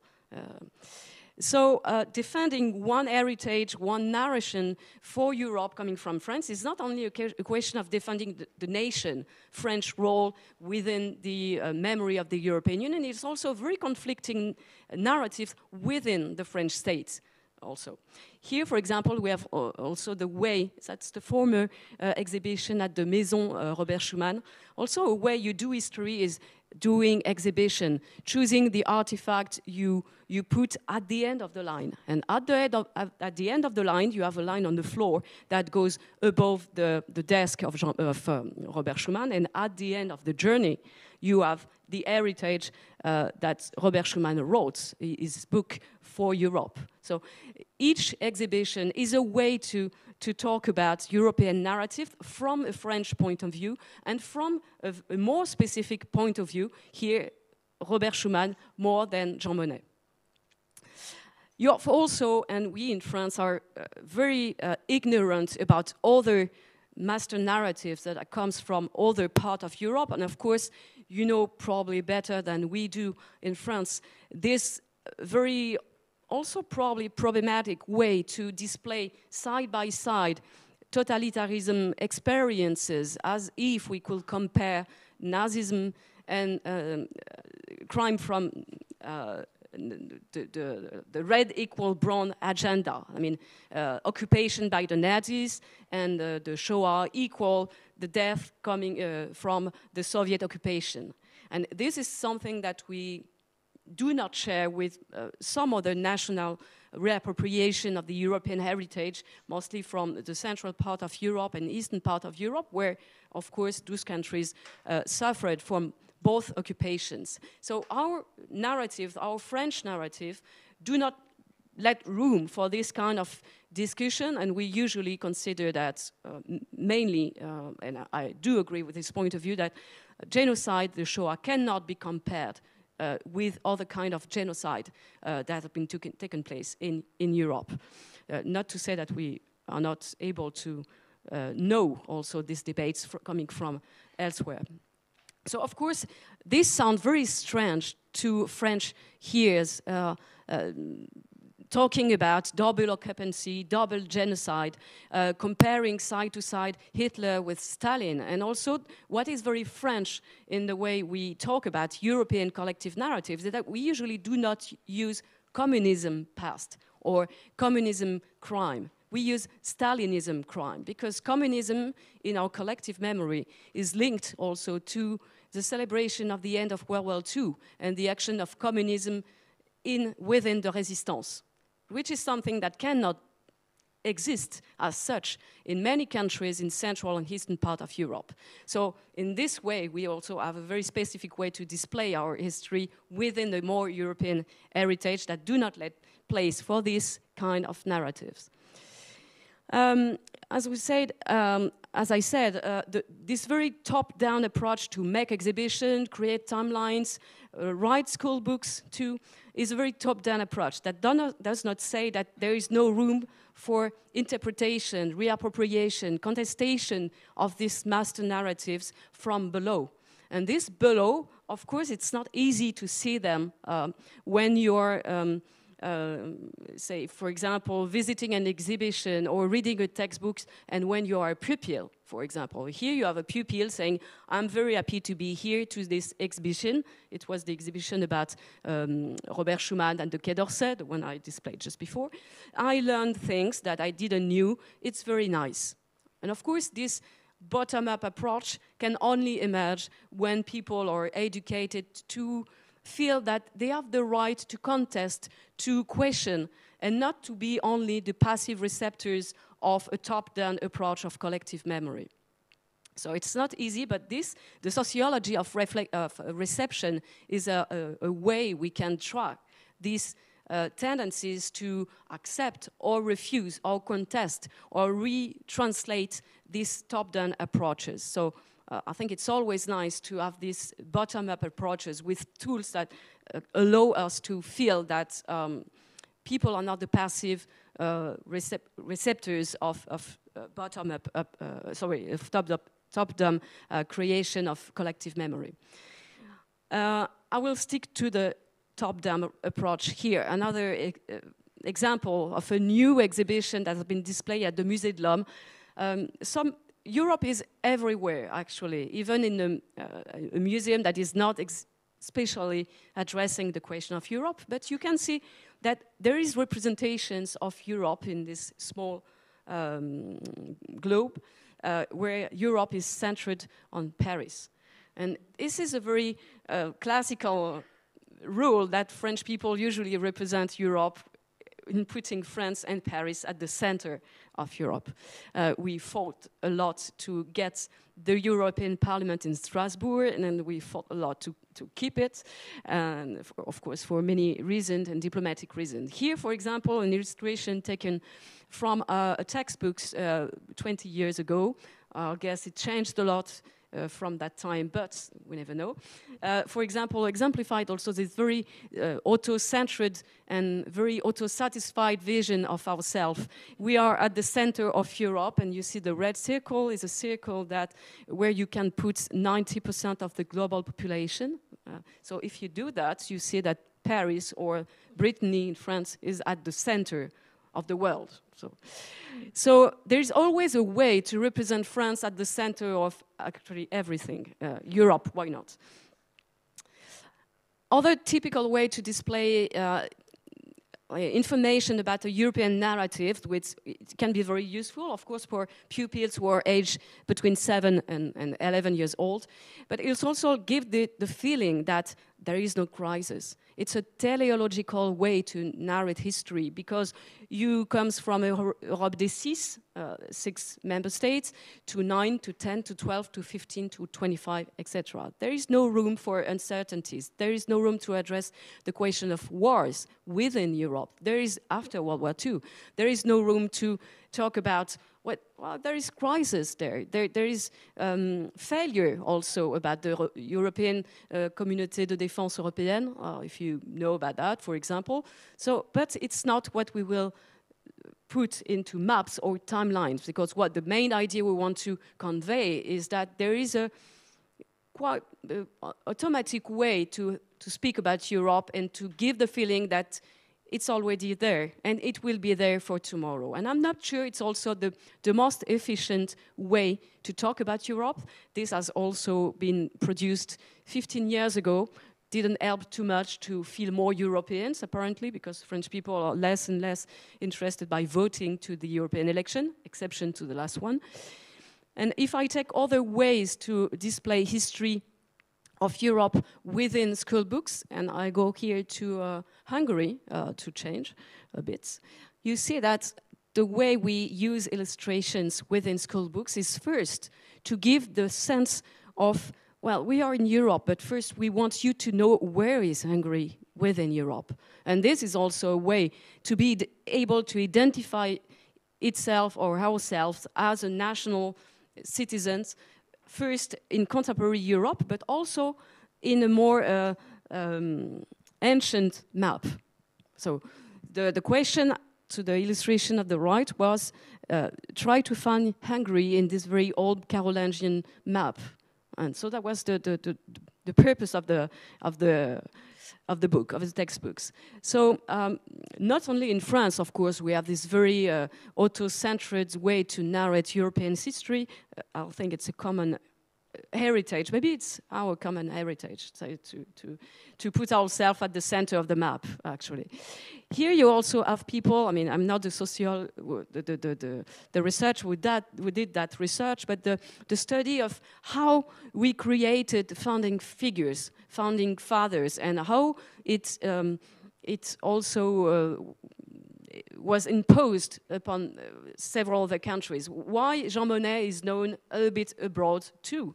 Speaker 4: So defending one heritage, one narration for Europe coming from France is not only a question of defending the nation, French role within the memory of the European Union, it's also very conflicting narratives within the French state also. Here, for example, we have also the way, that's the former exhibition at the Maison Robert Schuman. Also a way you do history is doing exhibition, choosing the artifact you put at the end of the line. And at the end of the line, you have a line on the floor that goes above the desk of Robert Schuman, and at the end of the journey, you have the heritage that Robert Schuman wrote, his book For Europe. So each exhibition is a way to talk about European narrative from a French point of view and from a more specific point of view, here Robert Schuman more than Jean Monnet. You have also, and we in France are very ignorant about other master narratives that comes from other parts of Europe, and of course you know probably better than we do in France this very also probably problematic way to display side by side totalitarianism experiences, as if we could compare Nazism and crime from the red equal brown agenda. I mean, occupation by the Nazis and the Shoah equal the death coming from the Soviet occupation. And this is something that we do not share with some other national reappropriation of the European heritage, mostly from the central part of Europe and eastern part of Europe, where, of course, those countries suffered from both occupations. So our narrative, our French narrative, do not let room for this kind of discussion, and we usually consider that mainly, and I do agree with this point of view, that genocide, the Shoah, cannot be compared with other kind of genocide that have been taken place in Europe. Not to say that we are not able to know also these debates coming from elsewhere. So of course, this sounds very strange to French ears, talking about double occupancy, double genocide, comparing side to side Hitler with Stalin. And also what is very French in the way we talk about European collective narratives is that we usually do not use communism past or communism crime. We use Stalinism crime, because communism in our collective memory is linked also to the celebration of the end of World War II and the action of communism within the resistance, which is something that cannot exist as such in many countries in central and eastern part of Europe. So in this way, we also have a very specific way to display our history within the more European heritage that do not let place for this kind of narratives. As I said, this very top-down approach to make exhibition, create timelines, write school books too, is a very top-down approach that does not say that there is no room for interpretation, reappropriation, contestation of these master narratives from below. And this below, of course, it's not easy to see them when you're say, for example, visiting an exhibition or reading a textbook, and when you are a pupil, for example. Here you have a pupil saying, I'm very happy to be here to this exhibition. It was the exhibition about Robert Schuman and the Quai d'Orsay, the one I displayed just before. I learned things that I didn't know. It's very nice. And of course, this bottom-up approach can only emerge when people are educated to feel that they have the right to contest, to question, and not to be only the passive receptors of a top-down approach of collective memory. So it's not easy, but the sociology of reception is a way we can track these tendencies to accept or refuse or contest or retranslate these top-down approaches. So I think it's always nice to have these bottom-up approaches with tools that allow us to feel that people are not the passive receptors of top-down creation of collective memory. I will stick to the top-down approach here. Another example of a new exhibition that has been displayed at the Musée de l'Homme. Europe is everywhere, actually, even in a museum that is not especially addressing the question of Europe, but you can see that there is representations of Europe in this small globe, where Europe is centered on Paris. And this is a very classical rule that French people usually represent Europe in putting France and Paris at the center of Europe. We fought a lot to get the European Parliament in Strasbourg, and then we fought a lot to keep it, and of course for many reasons and diplomatic reasons. Here, for example, an illustration taken from a textbook 20 years ago. I guess it changed a lot from that time, but we never know. For example, exemplified also this very auto-centered and very auto-satisfied vision of ourselves. We are at the center of Europe, and you see the red circle is a circle where you can put 90% of the global population. So if you do that, you see that Paris or Brittany in France is at the center of the world. So there's always a way to represent France at the center of actually everything. Europe, why not? Other typical way to display information about a European narrative, which can be very useful, of course, for pupils who are aged between 7 and 11 years old. But it also gives the feeling that there is no crisis. It's a teleological way to narrate history because you comes from Europe des six member states, to 9, to 10, to 12, to 15, to 25, etc. There is no room for uncertainties. There is no room to address the question of wars within Europe. There is, after World War II, there is no room to talk about there is crisis there. There is failure also about the European Communauté de Défense Européenne, if you know about that, for example. But it's not what we will put into maps or timelines, because what the main idea we want to convey is that there is a quite automatic way to speak about Europe and to give the feeling that it's already there, and it will be there for tomorrow. And I'm not sure it's also the most efficient way to talk about Europe. This has also been produced 15 years ago. Didn't help too much to feel more Europeans, apparently, because French people are less and less interested by voting to the European election, exception to the last one. And if I take other ways to display history of Europe within school books, and I go here to Hungary to change a bit, you see that the way we use illustrations within school books is first to give the sense of, well, we are in Europe, but first we want you to know where is Hungary within Europe. And this is also a way to be able to identify itself or ourselves as a national citizens, first in contemporary Europe, but also in a more ancient map. So the question to the illustration of the right was try to find Hungary in this very old Carolingian map. And so that was the purpose of the book, of the textbooks. So not only in France, of course, we have this very auto-centered way to narrate European history. I think it's a common heritage. Maybe it's our common heritage, so to put ourselves at the center of the map, actually. Here you also have people, I mean, I'm not the research who did that research, but the study of how we created founding figures, founding fathers, and how it also was imposed upon several other countries. Why Jean Monnet is known a bit abroad too?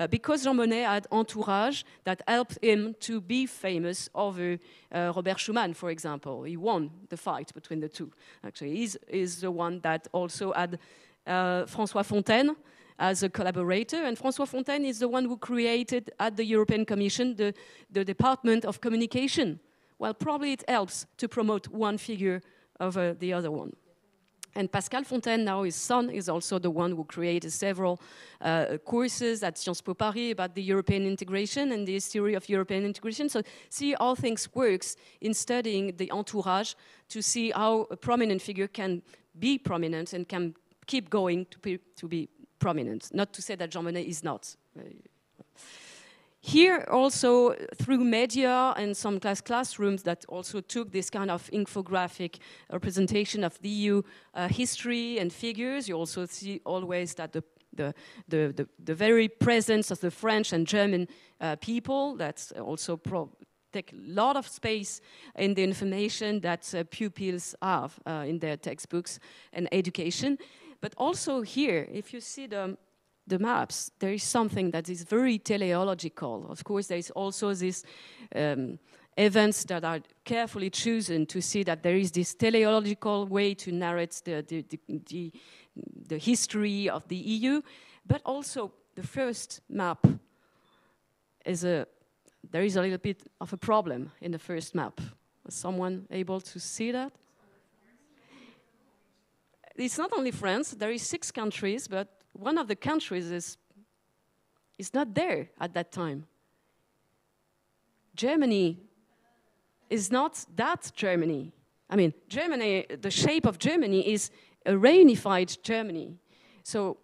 Speaker 4: Because Jean Monnet had entourage that helped him to be famous over Robert Schuman, for example. He won the fight between the two. Actually, he's the one that also had François Fontaine as a collaborator, and François Fontaine is the one who created at the European Commission the Department of Communication. Well, probably it helps to promote one figure over the other one. And Pascal Fontaine, now his son, is also the one who created several courses at Sciences Po Paris about the European integration and the history of European integration. So see how things works in studying the entourage to see how a prominent figure can be prominent and can keep going to be prominent. Not to say that Jean Monnet is not. Here also, through media and some classrooms that also took this kind of infographic representation of the EU history and figures, you also see always that the very presence of the French and German people that also take a lot of space in the information that pupils have in their textbooks and education. But also here, if you see the maps, there is something that is very teleological. Of course, there is also these events that are carefully chosen to see that there is this teleological way to narrate the history of the EU, but also the first map there is a little bit of a problem in the first map. Was someone able to see that? It's not only France, there is 6 countries, but one of the countries is not there at that time. Germany is not that Germany. I mean, Germany, the shape of Germany is a reunified Germany. So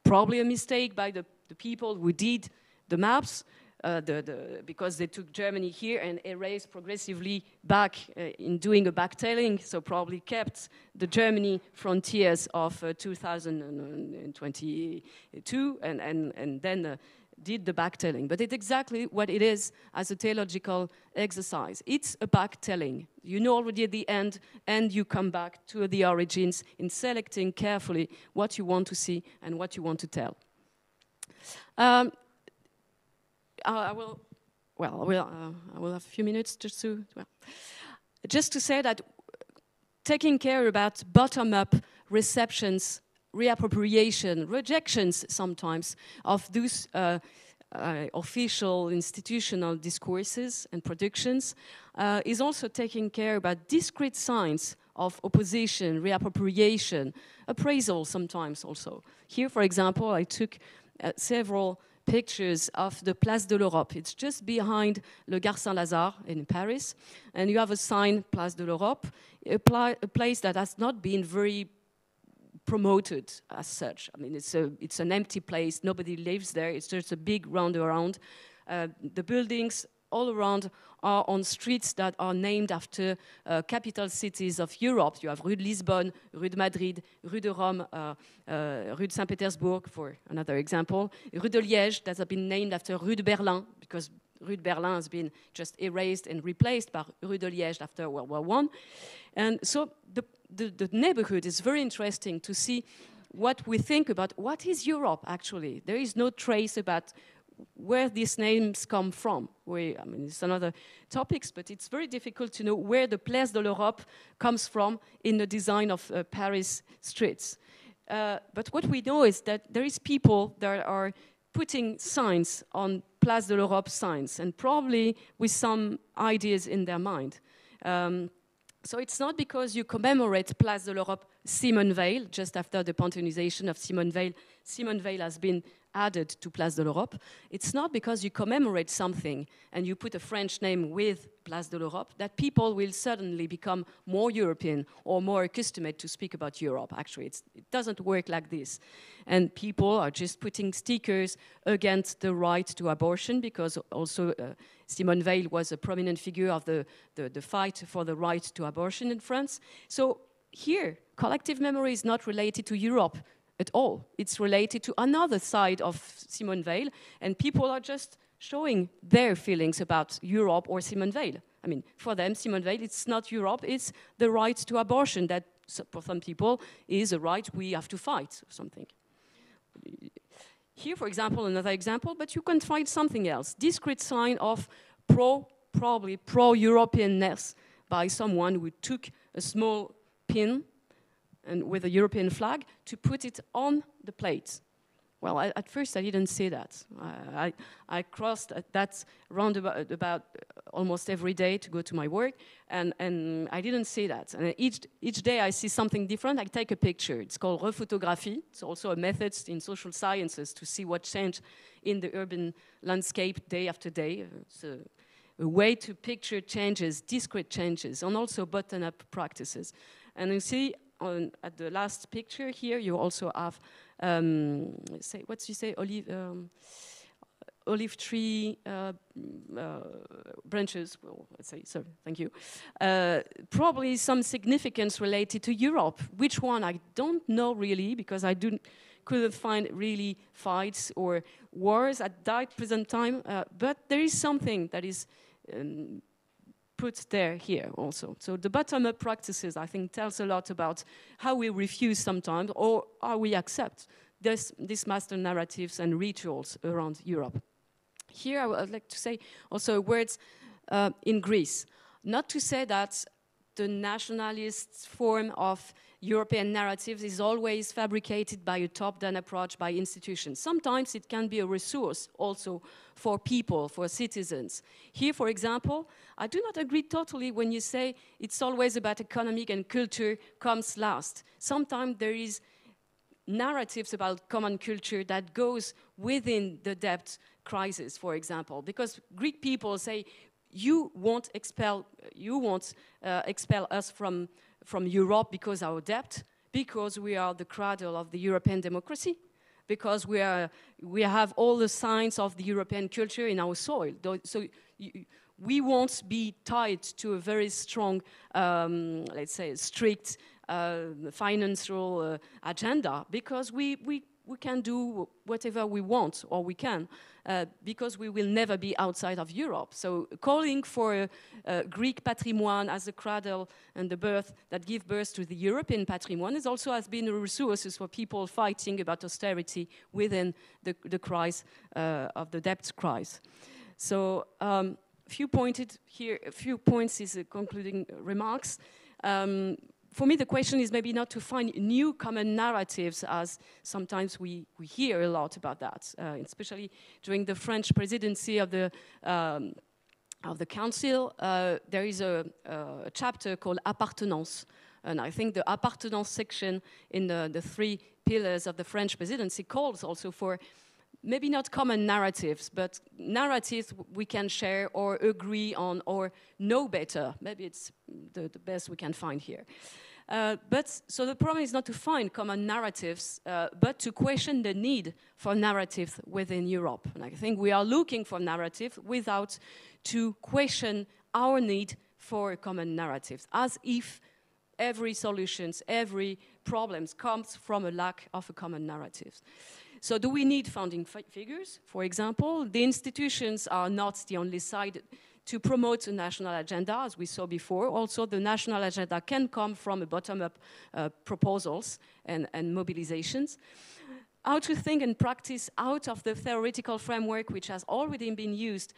Speaker 4: probably a mistake by the people who did the maps, because they took Germany here and erased progressively back in doing a backtelling, so probably kept the Germany frontiers of 2022 and then did the backtelling. But it's exactly what it is as a theological exercise. It's a backtelling. You know already at the end, and you come back to the origins in selecting carefully what you want to see and what you want to tell. I will have a few minutes just to say that taking care about bottom-up receptions, reappropriation, rejections sometimes of those official institutional discourses and productions is also taking care about discrete signs of opposition, reappropriation, appraisal sometimes also. Here, for example, I took several pictures of the Place de l'Europe. It's just behind le Gare Saint-Lazare in Paris. And you have a sign, Place de l'Europe, a place that has not been very promoted as such. I mean, it's an empty place. Nobody lives there. It's just a big roundaround. The buildings all around are on streets that are named after capital cities of Europe. You have Rue de Lisbonne, Rue de Madrid, Rue de Rome, Rue de Saint-Pétersbourg, for another example. Rue de Liège, that has been named after Rue de Berlin, because Rue de Berlin has been just erased and replaced by Rue de Liège after World War I. And so the neighborhood is very interesting to see what we think about what is Europe, actually. There is no trace about where these names come from. I mean, it's another topic, but it's very difficult to know where the Place de l'Europe comes from in the design of Paris streets. But what we know is that there is people that are putting signs on Place de l'Europe signs, and probably with some ideas in their mind. So it's not because you commemorate Place de l'Europe Simone Veil, just after the Panthéonisation of Simone Veil. Simone Veil has been added to Place de l'Europe. It's not because you commemorate something and you put a French name with Place de l'Europe that people will suddenly become more European or more accustomed to speak about Europe. Actually, it doesn't work like this. And people are just putting stickers against the right to abortion, because also Simone Veil was a prominent figure of the fight for the right to abortion in France. So here, collective memory is not related to Europe at all. It's related to another side of Simone Veil, and people are just showing their feelings about Europe or Simone Veil. I mean, for them, Simone Veil, it's not Europe, it's the right to abortion that, for some people, is a right we have to fight, or something. Here, for example, another example, but you can find something else. Discrete sign of probably pro-Europeanness by someone who took a small pin and with a European flag to put it on the plate. Well, at first I didn't see that. I crossed that roundabout almost every day to go to my work, and I didn't see that. And each day I see something different, I take a picture. It's called rephotographie. It's also a method in social sciences to see what changed in the urban landscape day after day. It's a way to picture changes, discrete changes, and also bottom-up practices. And you see, at the last picture here, you also have, olive tree branches, well, let's say, so, thank you. Probably some significance related to Europe. Which one? I don't know really, because I couldn't find really fights or wars at that present time, but there is something that is put there here also. So the bottom-up practices, I think, tells a lot about how we refuse sometimes, or how we accept these master narratives and rituals around Europe. Here I would like to say also words in Greece. Not to say that the nationalist form of European narratives is always fabricated by a top-down approach by institutions. Sometimes it can be a resource also for people, for citizens. Here, for example, I do not agree totally when you say it's always about economic and culture comes last. Sometimes there is narratives about common culture that goes within the debt crisis, for example, because Greek people say you won't expel us from Europe because our debt, because we are the cradle of the European democracy, because we have all the signs of the European culture in our soil. So we won't be tied to a very strong, let's say, strict financial agenda, because we can do whatever we want, or we can, because we will never be outside of Europe. So calling for Greek patrimoine as the cradle and the birth that give birth to the European patrimoine is also has been a resource for people fighting about austerity within the crisis of the debt crisis. So few points is concluding remarks. For me, the question is maybe not to find new common narratives, as sometimes we hear a lot about that, especially during the French presidency of the Council. There is a chapter called appartenance, and I think the appartenance section in the 3 pillars of the French presidency calls also for maybe not common narratives, but narratives we can share or agree on or know better. Maybe it's the best we can find here. So the problem is not to find common narratives, but to question the need for narratives within Europe. And I think we are looking for narratives without to question our need for common narratives, as if every solutions, every problems comes from a lack of a common narrative. So do we need founding figures? For example, the institutions are not the only side to promote a national agenda, as we saw before. Also, the national agenda can come from a bottom-up proposals and mobilizations. How to think and practice out of the theoretical framework which has already been used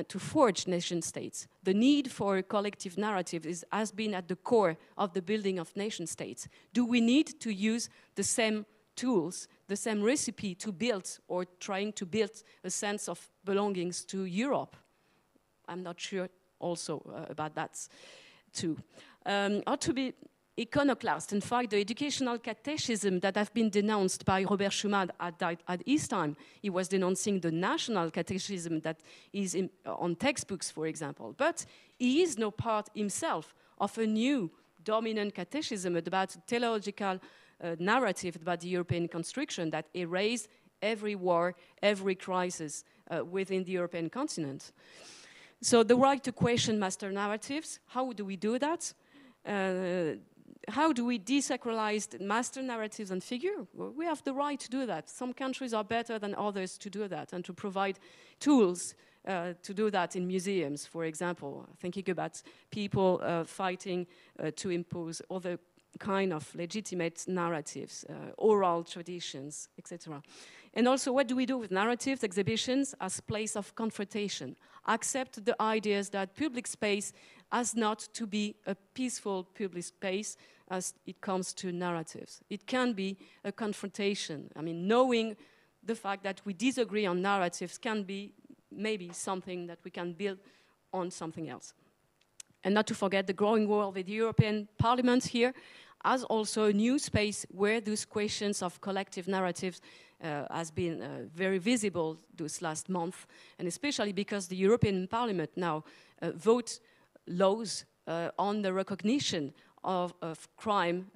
Speaker 4: to forge nation states. The need for a collective narrative has been at the core of the building of nation states. Do we need to use the same tools, the same recipe to build or trying to build a sense of belongings to Europe? I'm not sure also about that too. Or to be iconoclast. In fact, the educational catechism that have been denounced by Robert Schuman at his time, he was denouncing the national catechism that is on textbooks, for example. But he is no part himself of a new dominant catechism about theological narrative about the European construction that erased every war, every crisis within the European continent. So the right to question master narratives, how do we do that? How do we desacralize master narratives and figure? Well, we have the right to do that. Some countries are better than others to do that and to provide tools to do that in museums, for example. Thinking about people fighting to impose other kind of legitimate narratives, oral traditions, etc. And also, what do we do with narratives, exhibitions as place of confrontation? Accept the ideas that public space has not to be a peaceful public space as it comes to narratives. It can be a confrontation. I mean, knowing the fact that we disagree on narratives can be maybe something that we can build on something else. And not to forget the growing role of the European Parliament here as also a new space where those questions of collective narratives has been very visible this last month, and especially because the European Parliament now votes laws on the recognition of crime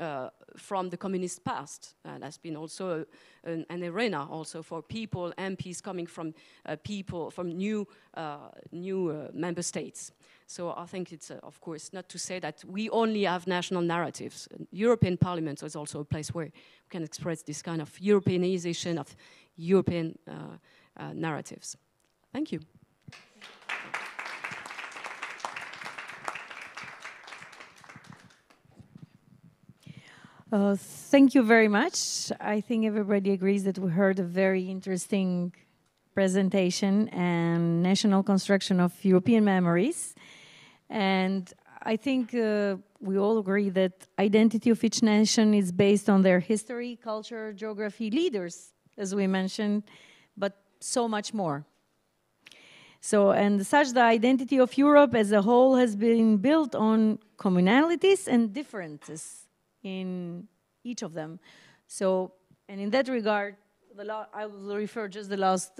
Speaker 4: from the communist past. That's been also an arena also for people, MPs coming from people from new member states. So I think it's, of course, not to say that we only have national narratives. European Parliament is also a place where we can express this kind of Europeanization of European narratives. Thank you.
Speaker 2: Thank you very much. I think everybody agrees that we heard a very interesting presentation and national construction of European memories. And I think we all agree that identity of each nation is based on their history, culture, geography, leaders, as we mentioned, but so much more. So, and such the identity of Europe as a whole has been built on communalities and differences in each of them. So, and in that regard, I will refer just the last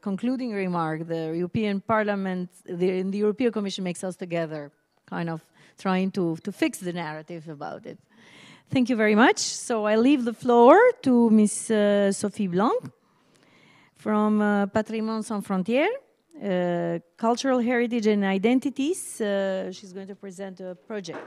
Speaker 2: concluding remark. The European Parliament, the European Commission makes us together, kind of trying to fix the narrative about it. Thank you very much. So I leave the floor to Ms. Sophie Blanc from Patrimoine Sans Frontières, Cultural Heritage and Identities. She's going to present a project.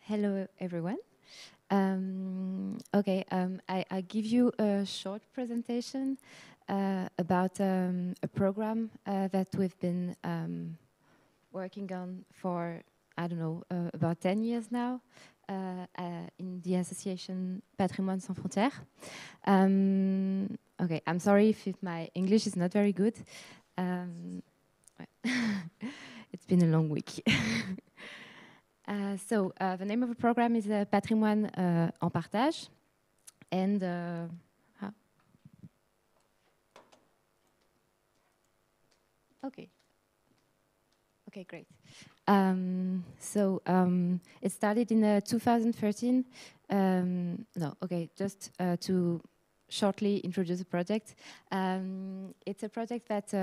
Speaker 5: Hello, everyone. I give you a short presentation about a program that we've been working on for, I don't know, about 10 years now in the association Patrimoine Sans Frontières. I'm sorry if my English is not very good. It's been a long week. The name of the program is Patrimoine en partage, and great. It started in 2013. To shortly introduce the project. It's a project that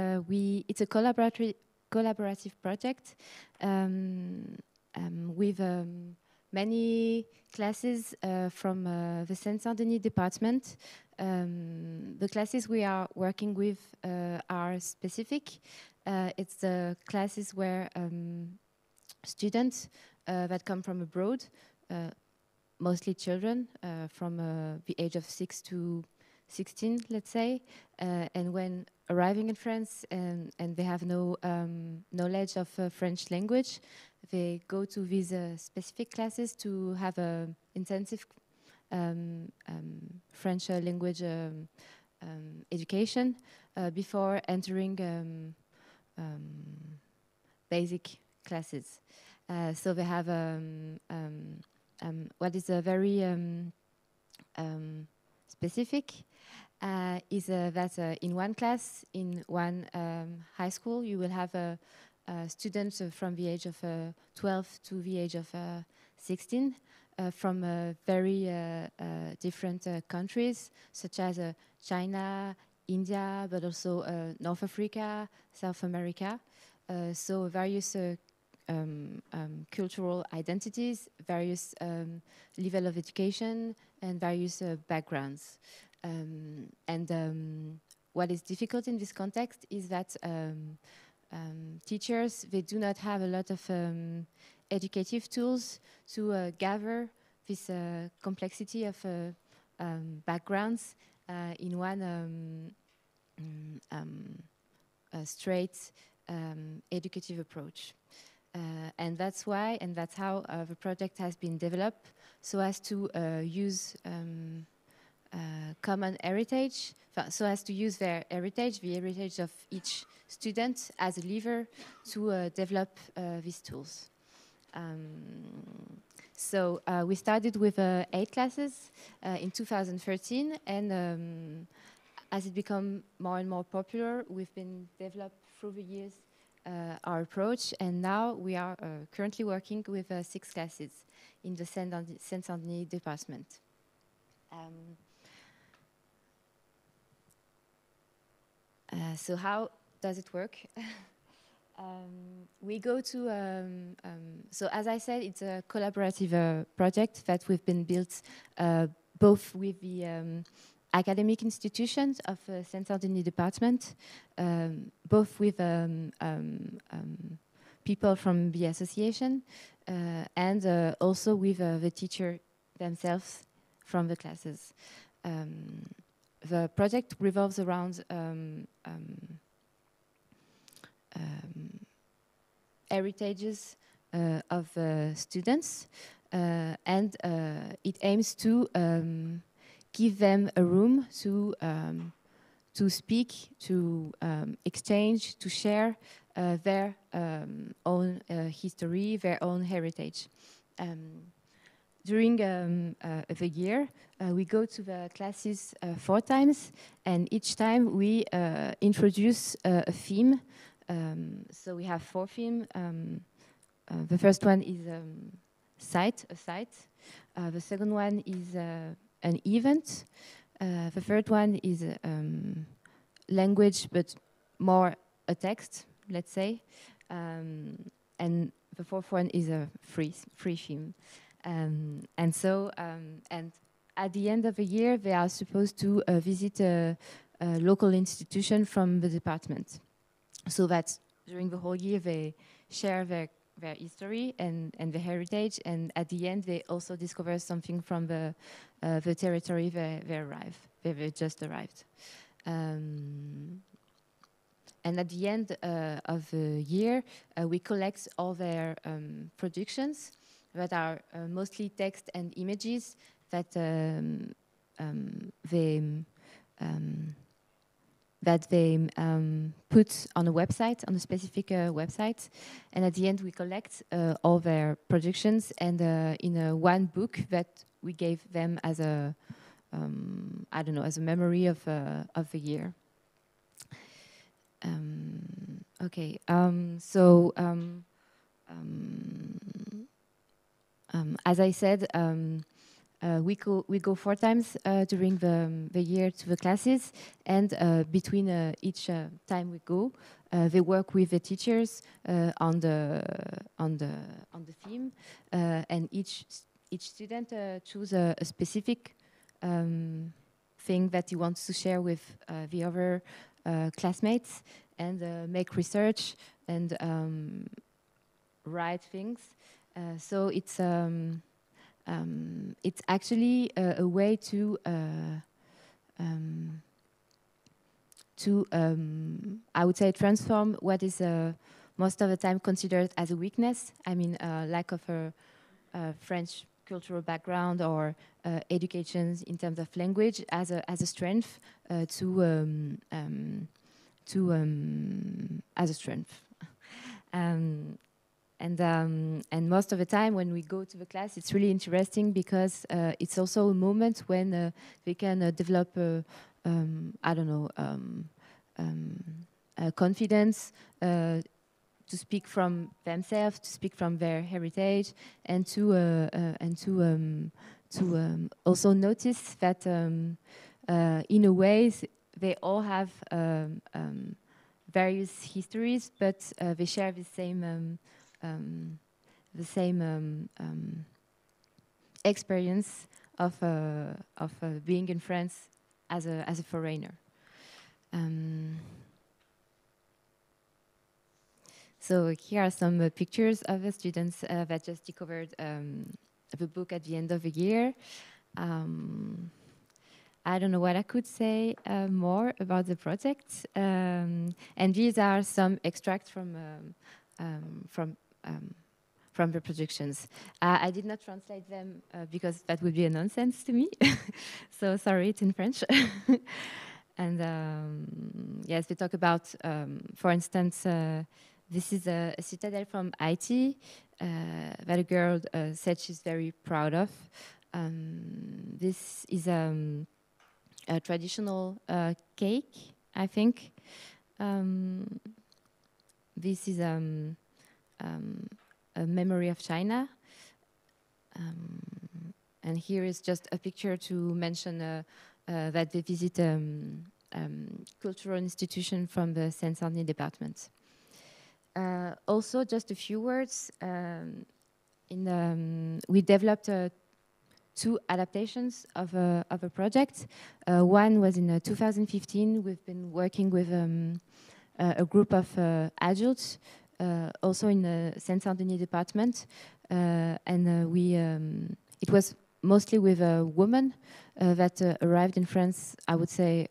Speaker 5: it's a collaborative project. With many classes from the Seine-Saint-Denis department. The classes we are working with are specific. It's the classes where students that come from abroad, mostly children from the age of 6 to 16, let's say, and when arriving in France and they have no knowledge of French language, they go to these specific classes to have an intensive French language education before entering basic classes. So they have what is a very specific is that in one class, in one high school, you will have students from the age of 12 to the age of 16 from very different countries, such as China, India, but also North Africa, South America. So various cultural identities, various level of education, and various backgrounds. What is difficult in this context is that teachers, they do not have a lot of educative tools to gather this complexity of backgrounds in one straight educative approach. And that's why, and that's how the project has been developed, so as to use common heritage, so as to use their heritage, the heritage of each student, as a lever to develop these tools. So we started with 8 classes in 2013, and as it become more and more popular, we've been developed through the years our approach, and now we are currently working with 6 classes in the Seine-Saint-Denis department. So how does it work? We go to, so as I said, it's a collaborative project that we've been built both with the academic institutions of Seine-Saint-Denis department, both with people from the association, and also with the teacher themselves from the classes. The project revolves around heritages of students, and it aims to give them a room to speak, to exchange, to share their own history, their own heritage. During the year, we go to the classes 4 times, and each time we introduce a theme. So we have 4 themes. The first one is a site. The second one is an event. The third one is language, but more a text, let's say. And the fourth one is a free theme. And at the end of the year, they are supposed to visit a local institution from the department, so that during the whole year they share their history and the heritage, and at the end they also discover something from the territory they just arrived. And at the end of the year, we collect all their productions that are mostly text and images that they put on a website, on a specific website. And at the end, we collect all their productions, and in one book that we gave them as a, I don't know, as a memory of the year. Okay, so as I said, we go 4 times during the year to the classes, and between each time we go, they work with the teachers on the theme, and each student choose a specific thing that he wants to share with the other classmates, and make research and write things. So it's actually a way to I would say transform what is most of the time considered as a weakness. I mean, lack of a French cultural background or education in terms of language as a strength as a strength. And most of the time when we go to the class, it's really interesting because it's also a moment when they can develop, I don't know, confidence to speak from themselves, to speak from their heritage, and to also notice that in a way they all have various histories, but they share the same experience of being in France as a foreigner. So here are some pictures of the students that just discovered the book at the end of the year. I don't know what I could say more about the project, and these are some extracts from the productions. I did not translate them because that would be a nonsense to me. So sorry, it's in French. And yes, we talk about, for instance, this is a citadel from Haiti, that a girl said she's very proud of. This is a traditional cake, I think. This is a memory of China. And here is just a picture to mention that they visit cultural institution from the Seine-Saint-Denis department. Also, just a few words. We developed 2 adaptations of a project. One was in 2015. We've been working with a group of adults, also in the Seine-Saint-Denis department, and it was mostly with a woman that arrived in France, I would say,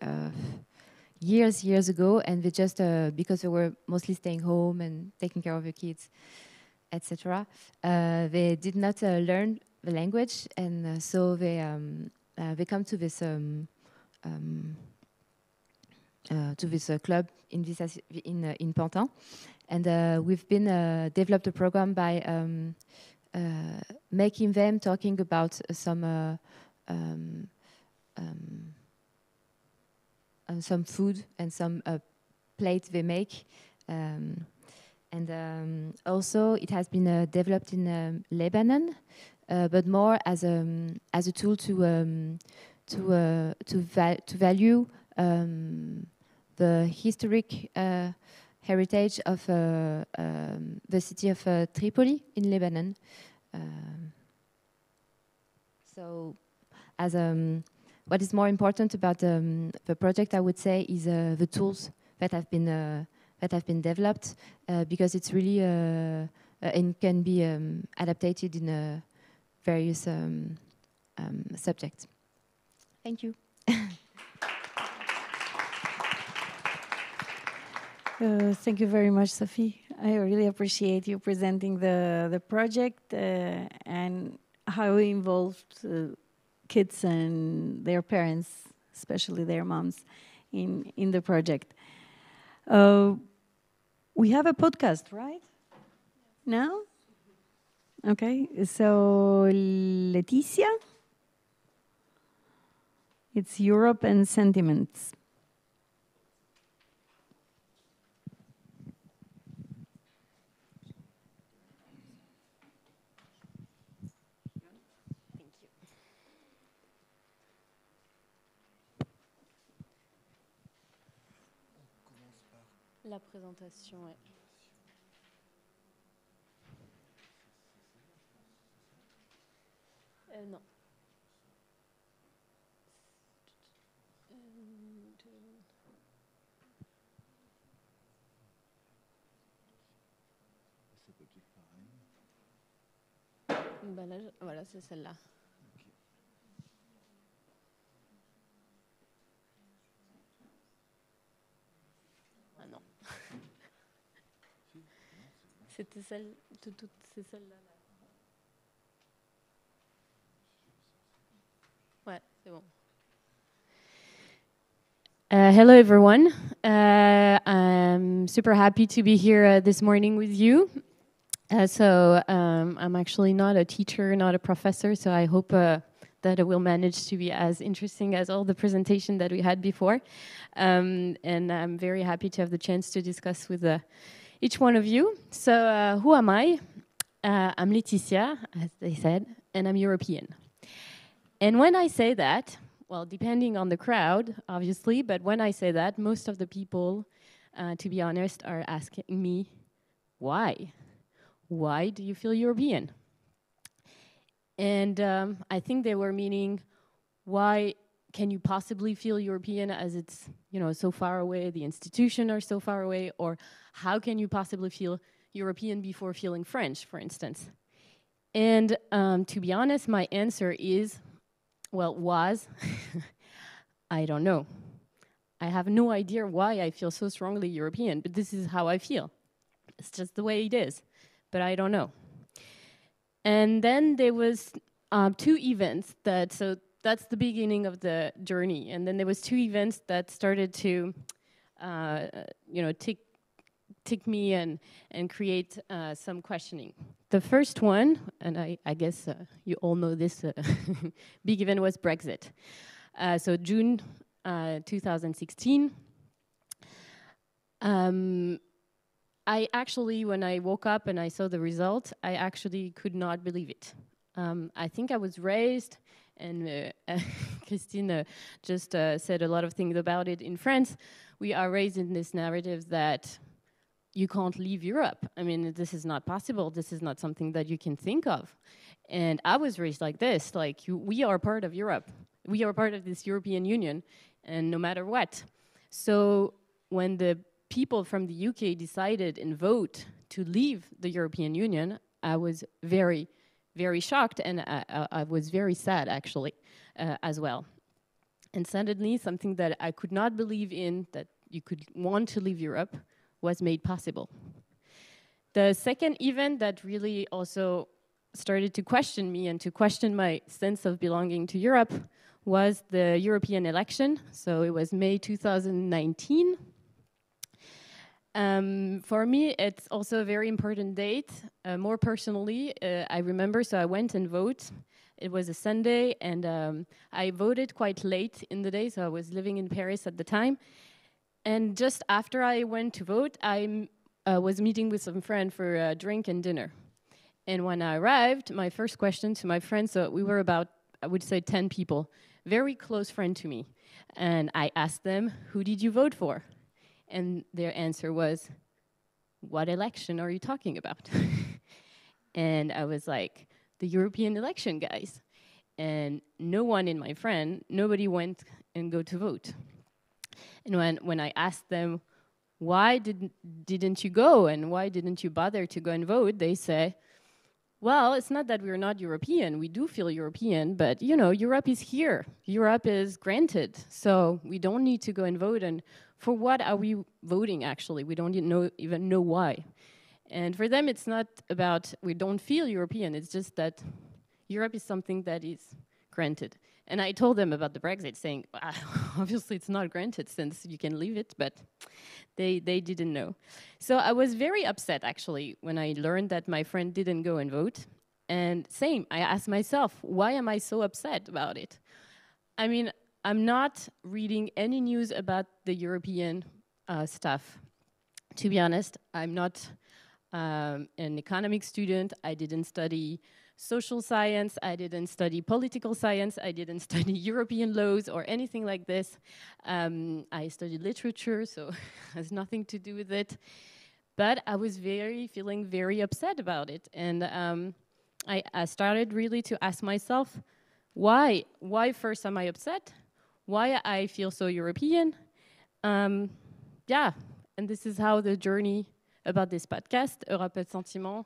Speaker 5: years ago, and they just, because they were mostly staying home and taking care of their kids, etc., they did not learn the language, and so they come to this club in Pantin, and we've been developed a program by making them talking about some food and some plates they make, and also it has been developed in Lebanon, but more as a tool to value the historic heritage of the city of Tripoli in Lebanon. So, as what is more important about the project, I would say, is the tools that have been developed, because it's really and can be adapted in various subjects. Thank you.
Speaker 2: Thank you very much, Sophie. I really appreciate you presenting the project and how it involved kids and their parents, especially their moms, in the project. We have a podcast, right? Now? Okay, so Laetitia, it's Europe and Sentiments.
Speaker 3: La présentation, ouais. Non. Bah là, voilà, c'est celle-là. Okay. Ah non. C'était celle, c'est celle-là. Ouais, c'est bon. Hello, everyone. I'm super happy to be here this morning with you. I'm actually not a teacher, not a professor, so I hope that it will manage to be as interesting as all the presentation that we had before. And I'm very happy to have the chance to discuss with each one of you. So who am I? I'm Laetitia, as they said, and I'm European. And when I say that, well, depending on the crowd, obviously, but when I say that, most of the people, to be honest, are asking me, why? Why do you feel European? And I think they were meaning, why can you possibly feel European as it's, you know, so far away, the institutions are so far away, or how can you possibly feel European before feeling French, for instance? And to be honest, my answer is, well, I don't know. I have no idea why I feel so strongly European, but this is how I feel. It's just the way it is, but I don't know. And then there was 2 events so that's the beginning of the journey. And then there was 2 events that started to,
Speaker 6: tick me and create some questioning. The first one, and I guess you all know this big event, was Brexit. So June 2016. I actually, when I woke up and I saw the result, I actually could not believe it. I think I was raised, and Christine just said a lot of things about it. In France, we are raised in this narrative that you can't leave Europe. I mean, this is not possible. This is not something that you can think of. And I was raised like this, like we are part of Europe. We are part of this European Union, and no matter what. So when the people from the UK decided and vote to leave the European Union, I was very, very shocked, and I was very sad, actually, as well. And suddenly, something that I could not believe in, that you could want to leave Europe, was made possible. The second event that really also started to question me and to question my sense of belonging to Europe was the European election. So it was May 2019. For me, it's also a very important date. More personally, I remember, so I went and voted. It was a Sunday, and I voted quite late in the day, so I was living in Paris at the time. And just after I went to vote, I was meeting with some friend for a drink and dinner. And when I arrived, my first question to my friends, so we were about, I would say, 10 people, very close friend to me. And I asked them, who did you vote for? And their answer was, what election are you talking about? And I was like, the European election, guys. And no one in my friend, nobody went and go to vote. And when I asked them, why didn't you go and why didn't you bother to go and vote, they say, well, it's not that we're not European. We do feel European, but, you know, Europe is here. Europe is granted, so we don't need to go and vote. And for what are we voting, actually? We don't even know why. And for them, it's not about we don't feel European. It's just that Europe is something that is granted. And I told them about the Brexit, saying, obviously it's not granted since you can leave it, but they didn't know. So I was very upset, actually, when I learned that my friend didn't go and vote. And same, I asked myself, why am I so upset about it? I mean, I'm not reading any news about the European stuff. To be honest, I'm not an economic student. I didn't study social science, I didn't study political science, I didn't study European laws or anything like this. I studied literature, so it has nothing to do with it. But I was feeling very upset about it. And I started really to ask myself, why first am I upset? Why I feel so European? Yeah, and this is how the journey about this podcast, Européenne Sentiment,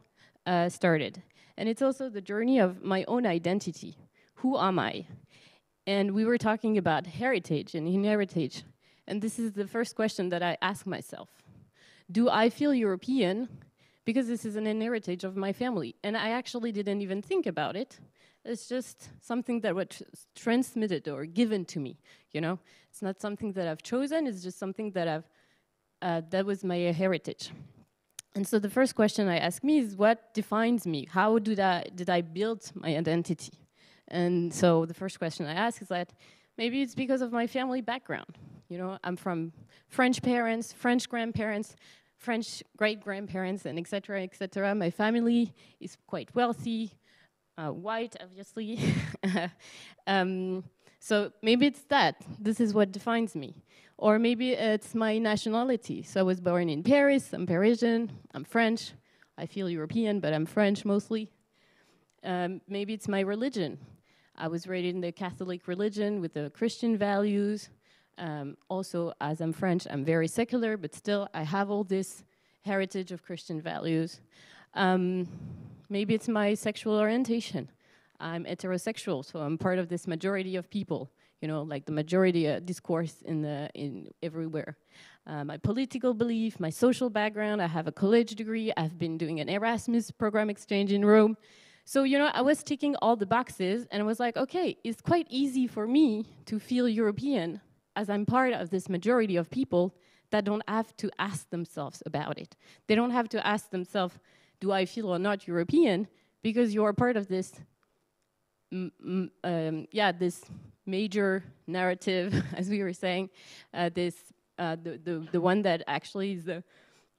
Speaker 6: started. And it's also the journey of my own identity. Who am I? And we were talking about heritage and inheritage. And this is the first question that I ask myself. Do I feel European? Because this is an inheritage of my family. And I actually didn't even think about it. It's just something that was transmitted or given to me, you know? It's not something that I've chosen, it's just something that that was my heritage. And so the first question I ask me is, what defines me? How did I build my identity? And so the first question I ask is that maybe it's because of my family background. You know, I'm from French parents, French grandparents, French great-grandparents, and et cetera, et cetera. My family is quite wealthy, white, obviously. So maybe it's that. This is what defines me. Or maybe it's my nationality. So I was born in Paris, I'm Parisian, I'm French. I feel European, but I'm French mostly. Maybe it's my religion. I was raised in the Catholic religion with the Christian values. Also, as I'm French, I'm very secular, but still I have all this heritage of Christian values. Maybe it's my sexual orientation. I'm heterosexual, so I'm part of this majority of people, you know, like the majority discourse in everywhere. My political belief, my social background, I have a college degree, I've been doing an Erasmus program exchange in Rome. So, you know, I was ticking all the boxes, and I was like, okay, it's quite easy for me to feel European as I'm part of this majority of people that don't have to ask themselves about it. They don't have to ask themselves, do I feel or not European? Because you are part of this, this major narrative, as we were saying, the one that actually is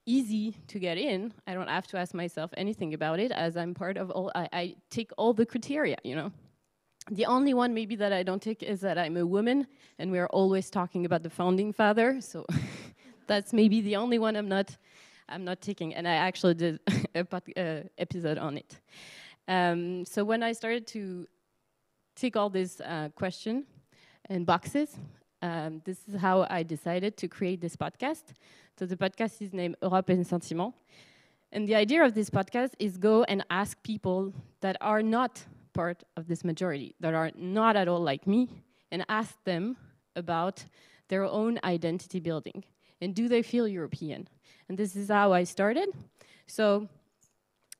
Speaker 6: easy to get in. I don't have to ask myself anything about it, as I'm part of all, I tick all the criteria, you know. The only one maybe that I don't tick is that I'm a woman, and we're always talking about the founding father, so that's maybe the only one I'm not ticking, and I actually did a episode on it. So when I started to tick all these questions and boxes, this is how I decided to create this podcast. So the podcast is named Européenne Sentiment, and the idea of this podcast is go and ask people that are not part of this majority, that are not at all like me, and ask them about their own identity building. And do they feel European? And this is how I started. So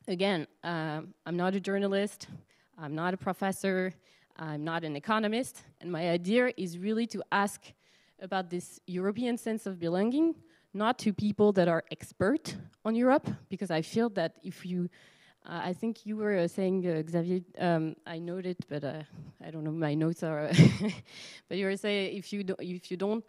Speaker 6: again, I'm not a journalist, I'm not a professor, I'm not an economist, and my idea is really to ask about this European sense of belonging, not to people that are expert on Europe, because I feel that if you I think you were saying, Xavier, I noted, but I don't know, my notes are, but you were saying if you don't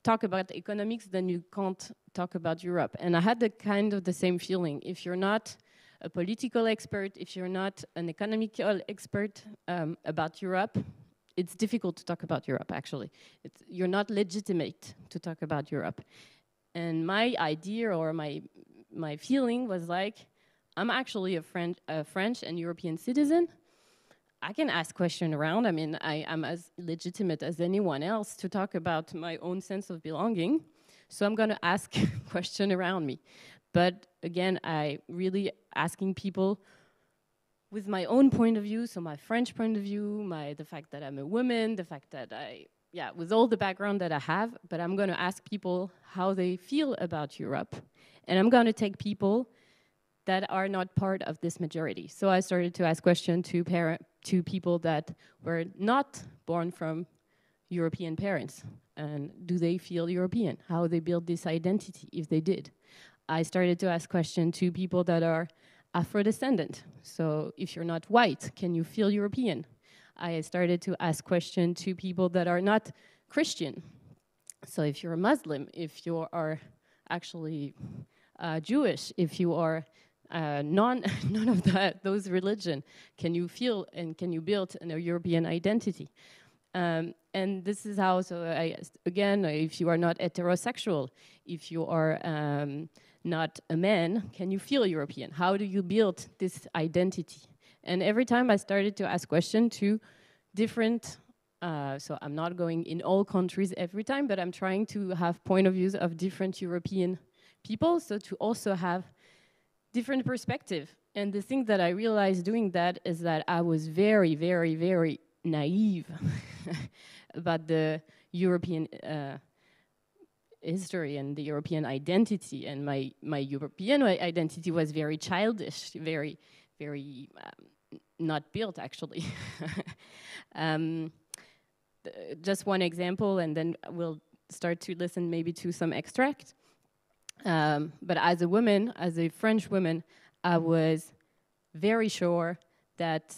Speaker 6: talk about economics, then you can't talk about Europe. And I had the kind of the same feeling. If you're not a political expert, if you're not an economical expert about Europe, it's difficult to talk about Europe, actually. You're not legitimate to talk about Europe. And my idea or my feeling was like, I'm actually a French and European citizen. I can ask questions around. I mean, I'm as legitimate as anyone else to talk about my own sense of belonging. So I'm going to ask questions around me. But again, I really asking people with my own point of view, so my French point of view, the fact that I'm a woman, the fact that with all the background that I have, but I'm going to ask people how they feel about Europe. And I'm going to take people that are not part of this majority. So I started to ask questions to people that were not born from European parents. And do they feel European? How they build this identity, if they did. I started to ask questions to people that are Afro-descendant. So if you're not white, can you feel European? I started to ask questions to people that are not Christian. So if you're a Muslim, if you are actually Jewish, if you are none of those religion, can you feel and can you build a European identity? And this is how, so again, if you are not heterosexual, if you are not a man, can you feel European? How do you build this identity? And every time I started to ask questions to different, so I'm not going in all countries every time, but I'm trying to have point of views of different European people, so to also have different perspective. And the thing that I realized doing that is that I was very, very, very naive about the European history and the European identity. And my European identity was very childish, very, very not built, actually. Just one example, and then we'll start to listen maybe to some extract. But as a woman, as a French woman, I was very sure that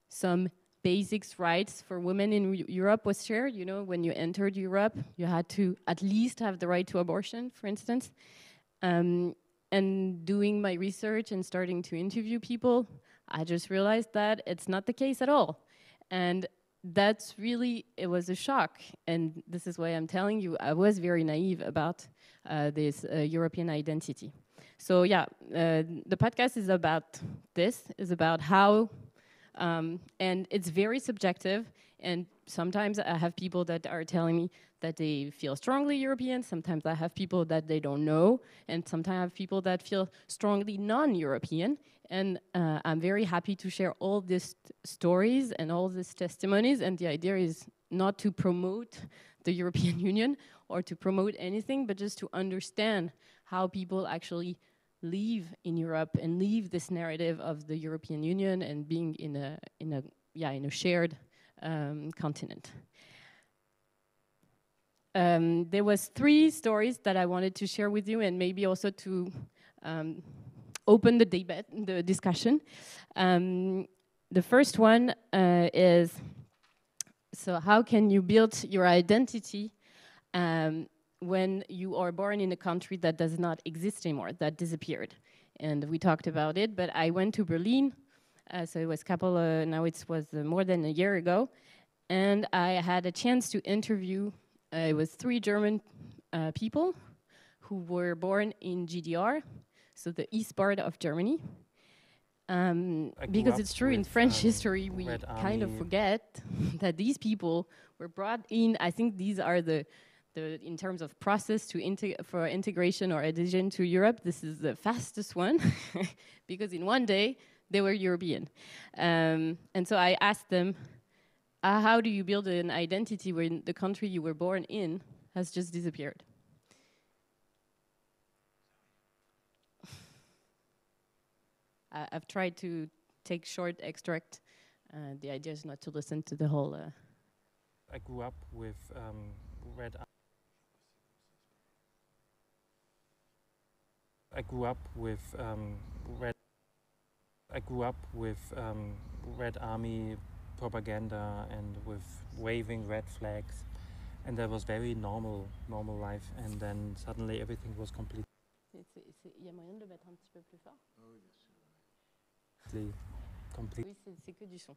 Speaker 6: some basics rights for women in Europe was shared. You know, when you entered Europe, you had to at least have the right to abortion, for instance. And doing my research and starting to interview people, I just realized that it's not the case at all. And that's really, it was a shock. And this is why I'm telling you, I was very naive about this European identity. So yeah, the podcast is about this, is about how, and it's very subjective. And sometimes I have people that are telling me that they feel strongly European. Sometimes I have people that they don't know. And sometimes I have people that feel strongly non-European. And I'm very happy to share all these stories and all these testimonies. And the idea is not to promote the European Union or to promote anything, but just to understand how people actually live in Europe and live this narrative of the European Union and being in a shared continent. there was 3 stories that I wanted to share with you, and maybe also to open the debate, the discussion. The first one is, so how can you build your identity when you are born in a country that does not exist anymore, that disappeared? And we talked about it, but I went to Berlin, so it was now it was more than a year ago, and I had a chance to interview, it was 3 German people who were born in GDR, so the east part of Germany. Because it's true, in French history, we kind of forget that these people were brought in. I think these are the in terms of process for integration or adhesion to Europe, this is the fastest one, because in one day, they were European. And so I asked them, how do you build an identity when the country you were born in has just disappeared? I've tried to take short extract. The idea is not to listen to the whole.
Speaker 7: I grew up with red. I grew up with red. I grew up with Red Army propaganda and with waving red flags, and that was very normal life. And then suddenly everything was completely.
Speaker 6: Il y a moyen de le mettre un petit peu plus fort?
Speaker 7: Complete.
Speaker 6: Oui, c'est que du son.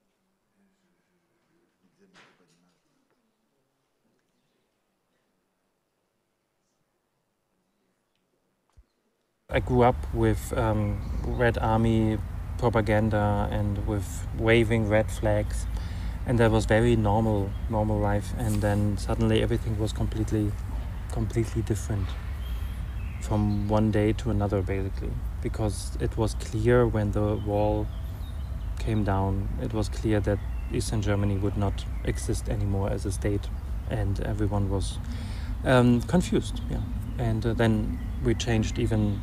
Speaker 7: I grew up with Red Army propaganda and with waving red flags, and that was very normal life. And then suddenly everything was completely different from one day to another, basically, because it was clear when the wall came down, it was clear that Eastern Germany would not exist anymore as a state, and everyone was confused. Yeah, and then we changed even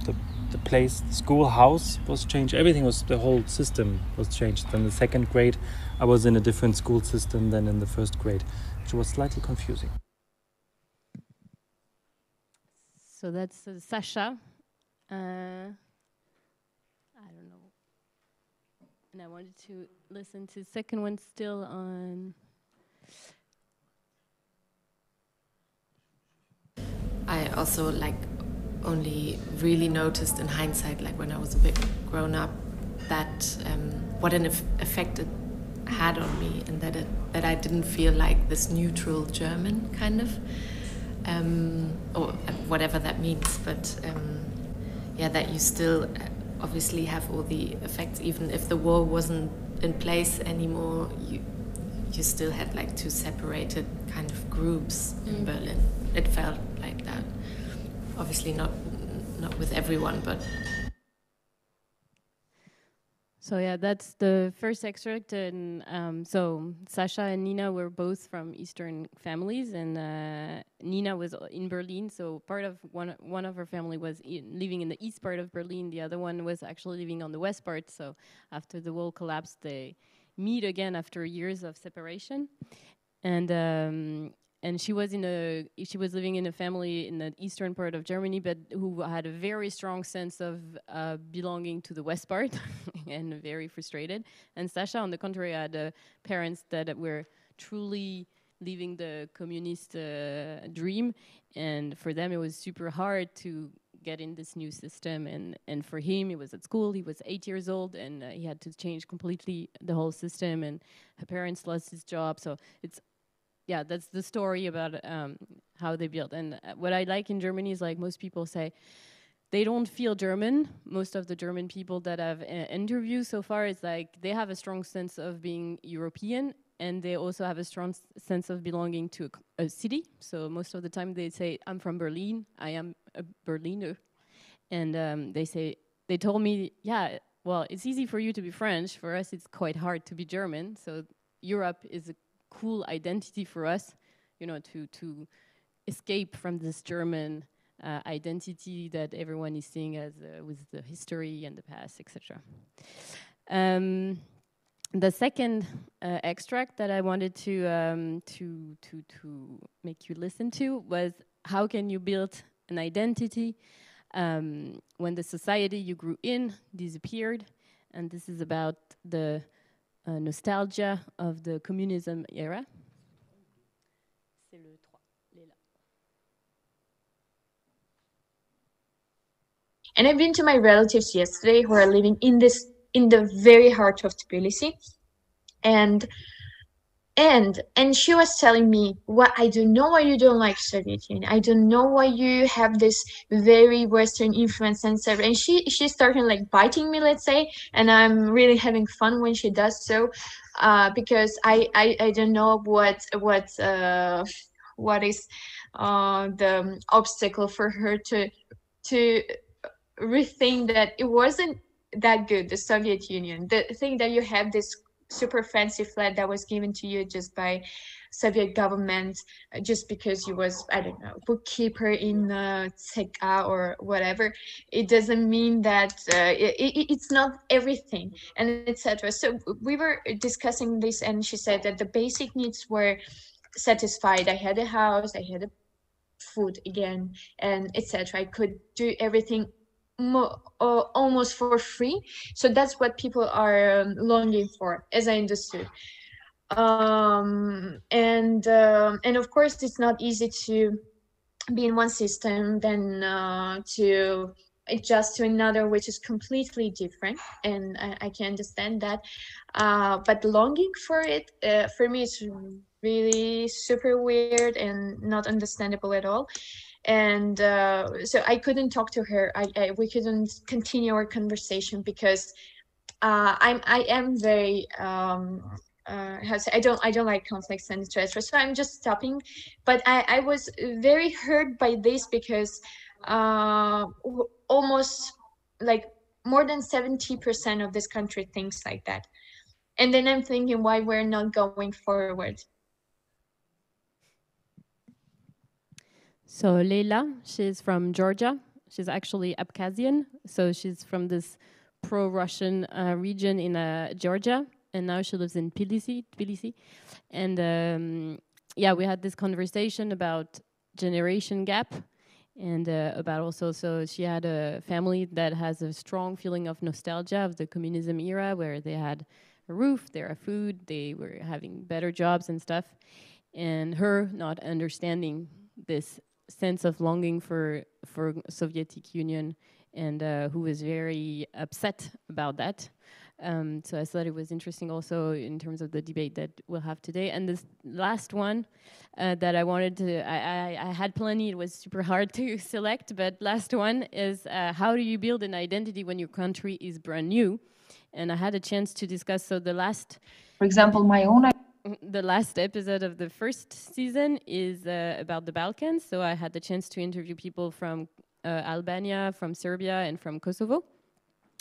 Speaker 7: the place, the schoolhouse was changed. Everything was, the whole system was changed. Then the 2nd grade, I was in a different school system than in the 1st grade, which was slightly confusing.
Speaker 6: So that's Sasha. I don't know. And I wanted to listen to the second one still on.
Speaker 8: I also only really noticed in hindsight, when I was a bit grown up, that what an effect it had on me, and that I didn't feel like this neutral German kind of. Or whatever that means, but yeah, that you still obviously have all the effects, even if the war wasn't in place anymore. You still had 2 separated kind of groups in Berlin. It felt like that. Obviously not with everyone, but.
Speaker 6: So yeah, that's the first extract, and so Sasha and Nina were both from Eastern families, and Nina was in Berlin, so part of one of her family was living in the east part of Berlin, the other one was actually living on the west part, so after the wall collapsed, they meet again after years of separation, and she was living in a family in the eastern part of Germany, but who had a very strong sense of belonging to the west part and very frustrated. And Sasha, on the contrary, had parents that were truly living the communist dream. And for them, it was super hard to get in this new system. And for him, he was at school, he was 8 years old, and he had to change completely the whole system. And her parents lost his job. So yeah, that's the story about how they built. And what I like in Germany is most people say, they don't feel German. Most of the German people that I've interviewed so far is they have a strong sense of being European, and they also have a strong sense of belonging to a city. So most of the time they say, I'm from Berlin, I am a Berliner. And they told me, yeah, well, it's easy for you to be French. For us, it's quite hard to be German. So Europe is a cool identity for us, to escape from this German identity that everyone is seeing as with the history and the past, etc. The second extract that I wanted to make you listen to was how can you build an identity when the society you grew in disappeared, and this is about the nostalgia of the communism era.
Speaker 9: And I've been to my relatives yesterday who are living in the very heart of Tbilisi, and she was telling me, "What, I don't know why you don't like Soviet Union. I don't know why you have this very Western influence and so." And she started like biting me, let's say, and I'm really having fun when she does so, because I don't know what is the obstacle for her to rethink that it wasn't that good, the Soviet Union. The thing that you have this super fancy flat that was given to you just by Soviet government, just because you was, I don't know, bookkeeper in Tseka or whatever, it doesn't mean that it's not everything, and etc. So we were discussing this, and she said that the basic needs were satisfied. I had a house, I had a food again, and etc. I could do everything almost for free. So that's what people are longing for, as I understood. And of course, it's not easy to be in one system, then to adjust to another, which is completely different. And I can understand that. But longing for it, for me, is really super weird and not understandable at all. And so I couldn't talk to her. We couldn't continue our conversation because I am very I don't like conflicts and stress. So I'm just stopping. But I was very hurt by this because almost like more than 70% of this country thinks like that. And then I'm thinking why we're not going forward.
Speaker 6: So Leila, she's from Georgia. She's actually Abkhazian. So she's from this pro-Russian region in Georgia. And now she lives in Tbilisi. And yeah, we had this conversation about generation gap. And about also, so she had a family that has a strong feeling of nostalgia of the communism era, where they had a roof, they had food, they were having better jobs and stuff. And her not understanding this sense of longing for Soviet Union, and who was very upset about that. So I thought it was interesting also in terms of the debate that we'll have today. And this last one that I wanted to, I had plenty, it was super hard to select, but last one is how do you build an identity when your country is brand new? And I had a chance to discuss, so the last...
Speaker 10: For example,
Speaker 6: the last episode of the first season is about the Balkans. So I had the chance to interview people from Albania, from Serbia, and from Kosovo.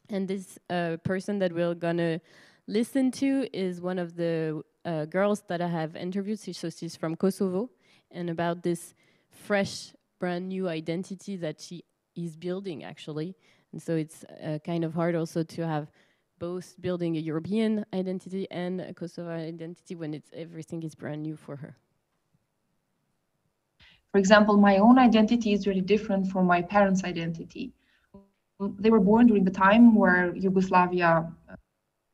Speaker 6: And this person that we're gonna listen to is one of the girls that I have interviewed. So she's from Kosovo, and about this fresh, brand new identity that she is building, actually. And so it's kind of hard also to have both building a European identity and a Kosovo identity when everything is brand new for her.
Speaker 10: For example, my own identity is really different from my parents' identity. They were born during the time where Yugoslavia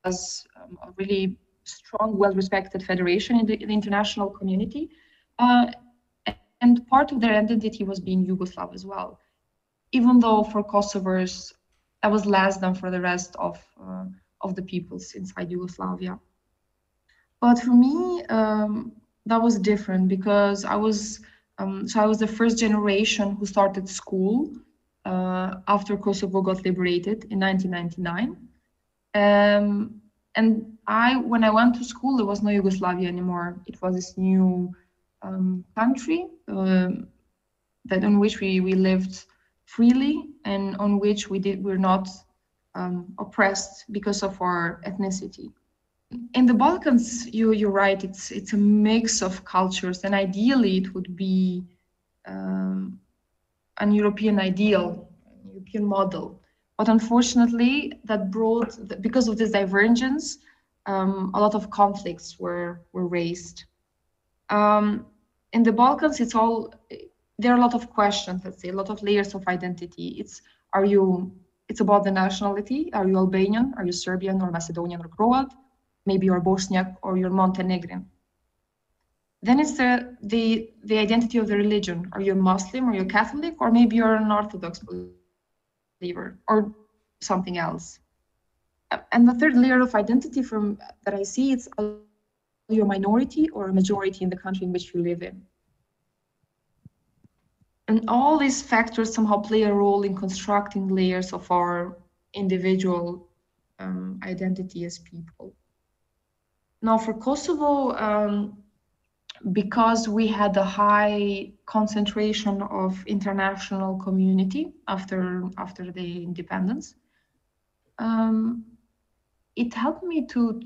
Speaker 10: was a really strong, well-respected federation in the international community. And part of their identity was being Yugoslav as well. Even though for Kosovars, that was less than for the rest of the peoples inside Yugoslavia. But for me, that was different because I was the first generation who started school after Kosovo got liberated in 1999. And when I went to school, there was no Yugoslavia anymore. It was this new country that on which we lived freely and on which we're not oppressed because of our ethnicity. In the Balkans, you're right, it's a mix of cultures, and ideally it would be an European ideal, European model. But unfortunately, because of this divergence, a lot of conflicts were raised. In the Balkans, there are a lot of questions, let's say, a lot of layers of identity. It's about the nationality. Are you Albanian? Are you Serbian or Macedonian or Croat? Maybe you're Bosniak or you're Montenegrin. Then it's the identity of the religion. Are you a Muslim or you're Catholic? Or maybe you're an Orthodox believer or something else. And the third layer of identity that I see, it's are you a minority or a majority in the country in which you live in. And all these factors somehow play a role in constructing layers of our individual identity as people. Now for Kosovo, because we had a high concentration of international community after the independence, it helped me to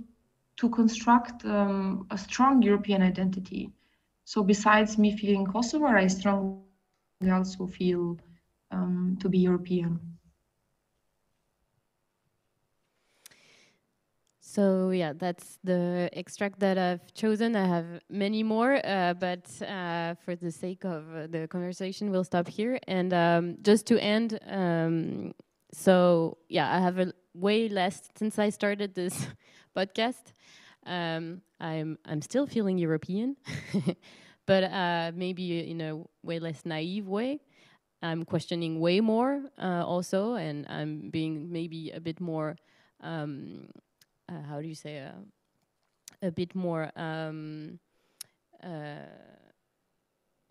Speaker 10: construct a strong European identity. So besides me feeling Kosovo, I strongly also feel to be European.
Speaker 6: So yeah, that's the extract that I've chosen. I have many more, but for the sake of the conversation, we'll stop here. And just to end, so yeah, I have a way less since I started this podcast. I'm still feeling European, but maybe in a way less naive way. I'm questioning way more also, and I'm being maybe a bit more. How do you say a bit more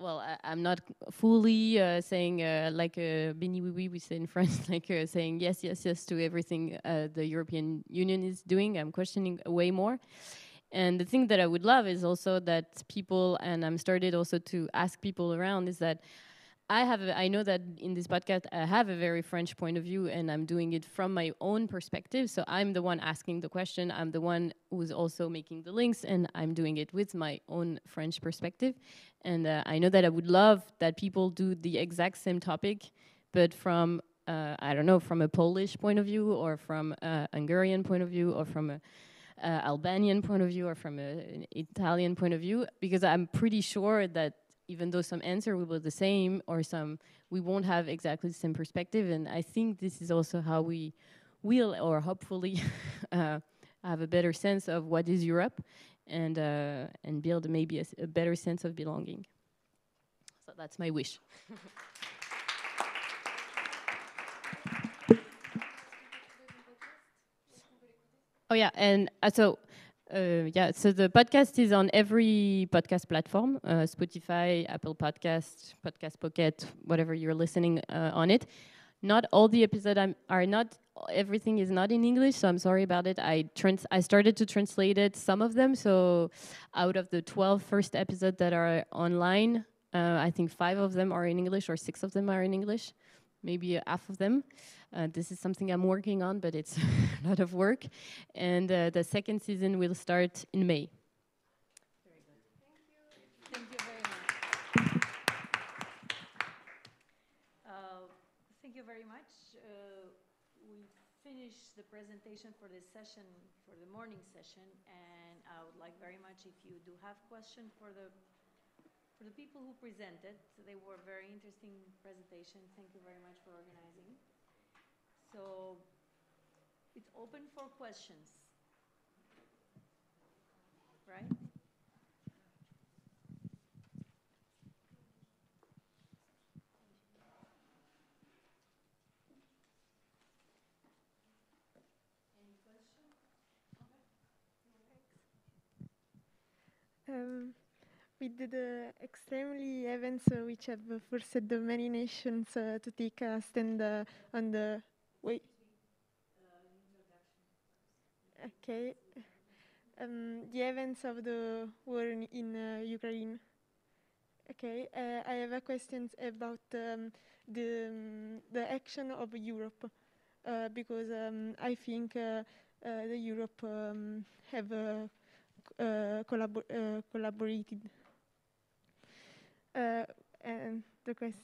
Speaker 6: well, I'm not fully saying like Bini Oui Oui we say in France, like saying yes to everything the European Union is doing. I'm questioning way more. And the thing that I would love is also that people, and I'm started also to ask people around, is that I know that in this podcast I have a very French point of view, and I'm doing it from my own perspective. So I'm the one asking the question. I'm the one who's also making the links, and I'm doing it with my own French perspective. And I know that I would love that people do the exact same topic, but from I don't know, from a Polish point of view, or from a Hungarian point of view, or from a Albanian point of view, or from an Italian point of view, because I'm pretty sure that even though some answer will be the same, or some we won't have exactly the same perspective. And I think this is also how we will, or hopefully, have a better sense of what is Europe, and build maybe a better sense of belonging. So that's my wish. Oh yeah, and so the podcast is on every podcast platform, Spotify, Apple Podcast, Podcast Pocket, whatever you're listening on it. Not all the episodes are not, everything is not in English, so I'm sorry about it. I started to translate it, some of them, so out of the 12 first episodes that are online, I think 5 of them are in English, or 6 of them are in English, maybe half of them. This is something I'm working on, but it's a lot of work. And the second season will start in May.
Speaker 2: Very good. Thank you very much. Thank you very much. We finished the presentation for this session, for the morning session, and I would like very much if you do have questions for the people who presented. They were very interesting presentation. Thank you very much for organizing. So it's open for questions, right? Any questions?
Speaker 11: Okay. With the extremely events which have forced many nations to take a stand on the way. Okay. The events of the war in Ukraine. Okay. I have a question about the action of Europe, because I think the Europe have collaborated. And the question,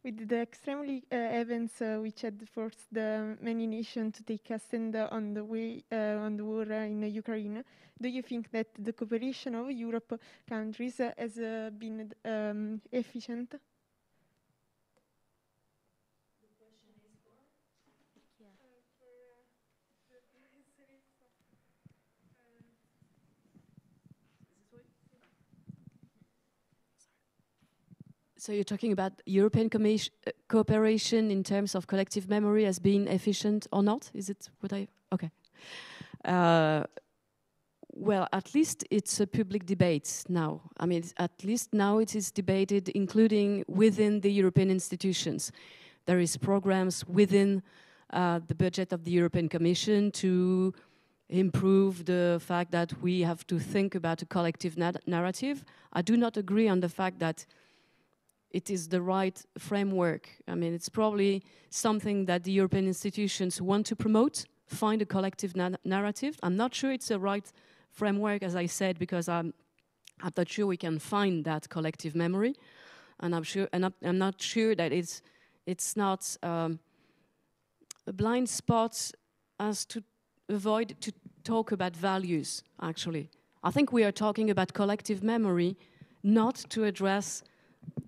Speaker 11: with the extremely events which had forced many nations to take a stand on the way on the war in Ukraine, do you think that the cooperation of Europe countries has been efficient?
Speaker 4: So you're talking about European cooperation in terms of collective memory as being efficient or not? Is it what I... Okay. Well, at least it's a public debate now. I mean, at least now it is debated, including within the European institutions. There is programs within the budget of the European Commission to improve the fact that we have to think about a collective narrative. I do not agree on the fact that it is the right framework. I mean, it's probably something that the European institutions want to promote, find a collective narrative. I'm not sure it's the right framework, as I said, because I'm not sure we can find that collective memory, and I'm not sure that it's not a blind spot as to avoid to talk about values. Actually, I think we are talking about collective memory, not to address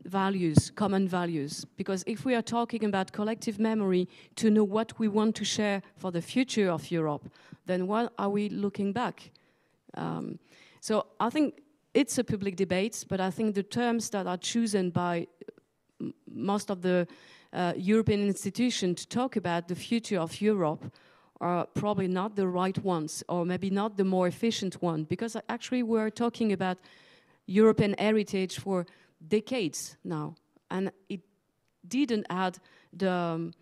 Speaker 4: values, common values, because if we are talking about collective memory to know what we want to share for the future of Europe, then what are we looking back? So I think it's a public debate, but I think the terms that are chosen by most of the European institutions to talk about the future of Europe are probably not the right ones, or maybe not the more efficient one, because actually we're talking about European heritage for decades now, and it didn't add the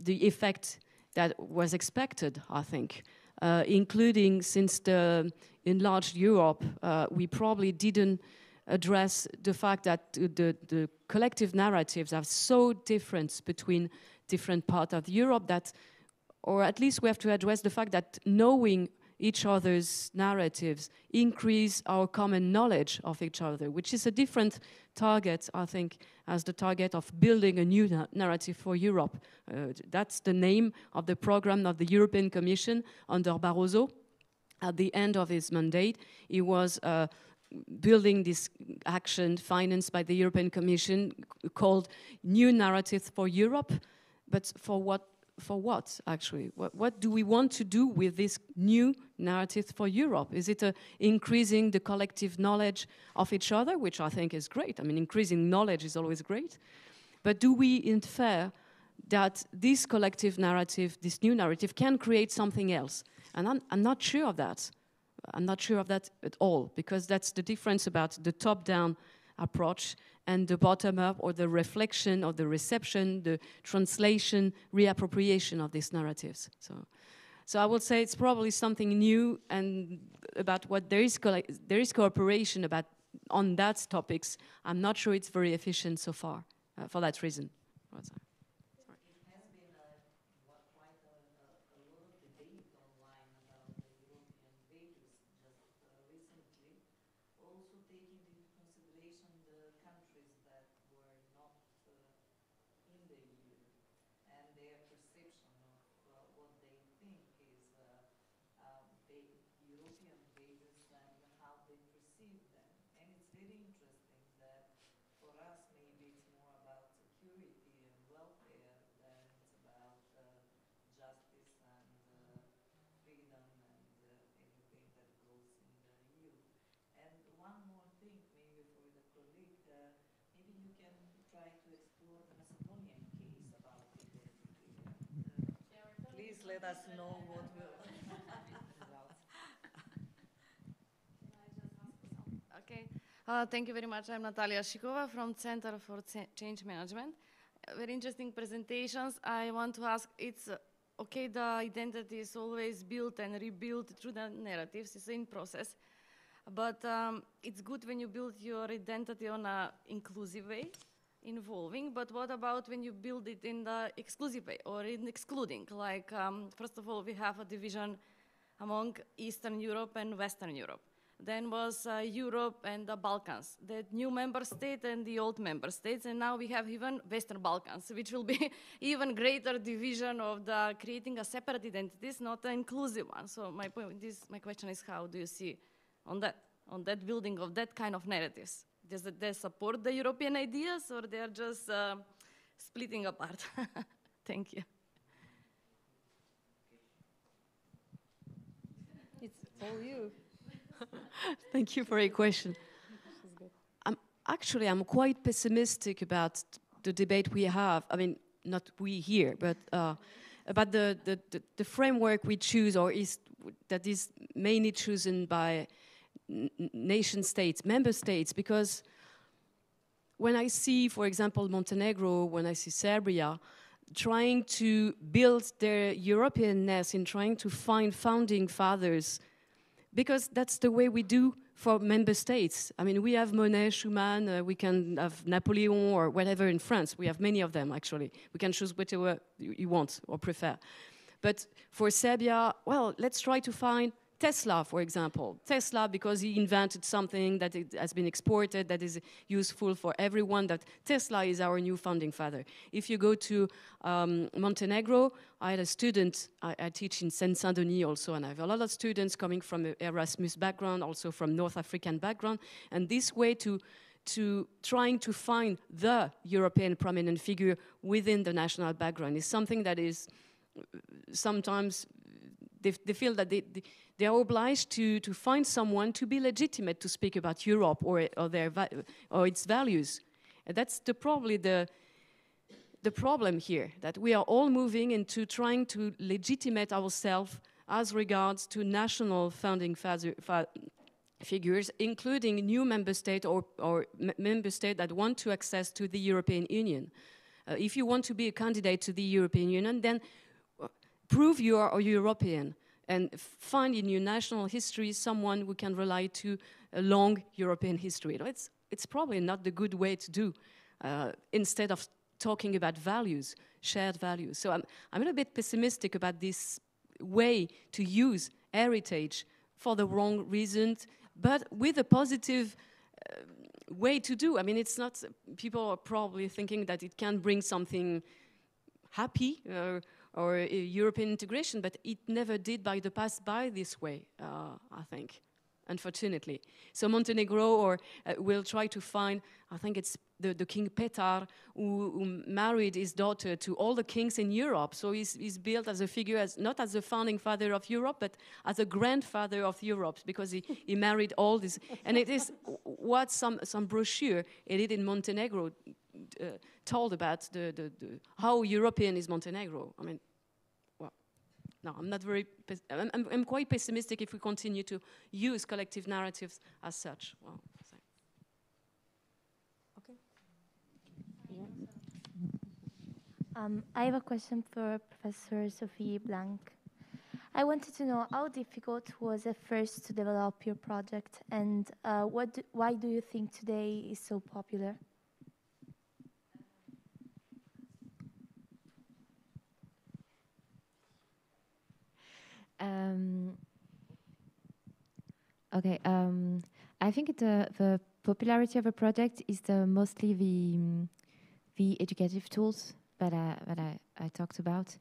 Speaker 4: effect that was expected, I think, including since the enlarged Europe, we probably didn't address the fact that the collective narratives are so different between different parts of Europe that, or at least we have to address the fact that knowing each other's narratives increase our common knowledge of each other, which is a different target, I think, as the target of building a new narrative for Europe. That's the name of the program of the European Commission under Barroso. At the end of his mandate, he was building this action financed by the European Commission called New Narrative for Europe, but for what? For what, actually? What do we want to do with this new narrative for Europe? Is it increasing the collective knowledge of each other, which I think is great? I mean, increasing knowledge is always great. But do we infer that this collective narrative, this new narrative, can create something else? And I'm not sure of that. I'm not sure of that at all, because that's the difference about the top-down approach and the bottom-up, or the reflection, or the reception, the translation, reappropriation of these narratives. So I would say it's probably something new, and about what there is cooperation about on that topics. I'm not sure it's very efficient so far for that reason.
Speaker 12: Please let us know what will.
Speaker 13: Okay. Thank you very much. I'm Natalia Shikova from Center for Change Management. Very interesting presentations. I want to ask, it's okay, the identity is always built and rebuilt through the narratives. It's in process. But it's good when you build your identity on an inclusive way, involving, but what about when you build it in the exclusive way or in excluding? Like, first of all, we have a division among Eastern Europe and Western Europe. then was Europe and the Balkans, the new member state and the old member states, and now we have even Western Balkans, which will be even greater division of the creating a separate identities, not an inclusive one. So my point is, my question is, how do you see on that building of that kind of narratives? Does they support the European ideas, or they are just splitting apart? Thank you.
Speaker 2: It's all you.
Speaker 4: Thank you for your question. I'm quite pessimistic about the debate we have. I mean, not we here, but about the framework we choose, or that is mainly chosen by nation states, member states, because when I see, for example, Montenegro, when I see Serbia, trying to build their Europeanness in trying to find founding fathers, because that's the way we do for member states. I mean, we have Monet, Schumann, we can have Napoleon or whatever in France. We have many of them, actually. We can choose whichever you want or prefer. But for Serbia, well, let's try to find Tesla, for example. Tesla, because he invented something that has been exported, that is useful for everyone, that Tesla is our new founding father. If you go to Montenegro, I had a student, I teach in Saint-Denis also, and I have a lot of students coming from an Erasmus background, also from North African background, and this way to trying to find the European prominent figure within the national background is something that is sometimes they feel that they are obliged to find someone to be legitimate to speak about Europe or its values. And that's probably the problem here, that we are all moving into trying to legitimate ourselves as regards to national founding figures, including new member state or member state that want to access to the European Union. If you want to be a candidate to the European Union, then prove you are a European and find in your national history someone who can rely to a long European history. It's probably not the good way to do, instead of talking about values, shared values. So I'm a little bit pessimistic about this way to use heritage for the wrong reasons, but with a positive way to do. I mean, it's not, people are probably thinking that it can bring something happy, or European integration, but it never did by the past by this way, I think, unfortunately. So Montenegro will try to find, I think it's the King Petar, who married his daughter to all the kings in Europe. So he's built as a figure, not as the founding father of Europe, but as a grandfather of Europe, because he married all these. And it is what some brochure edited in Montenegro told about how European is Montenegro. I mean, well, no, I'm not very. I'm quite pessimistic if we continue to use collective narratives as such. Well, okay.
Speaker 14: I have a question for Professor Sophie Blanc. I wanted to know how difficult was it first to develop your project, and why do you think today is so popular?
Speaker 5: Okay, I think the popularity of a project is mostly the educative tools that I talked about,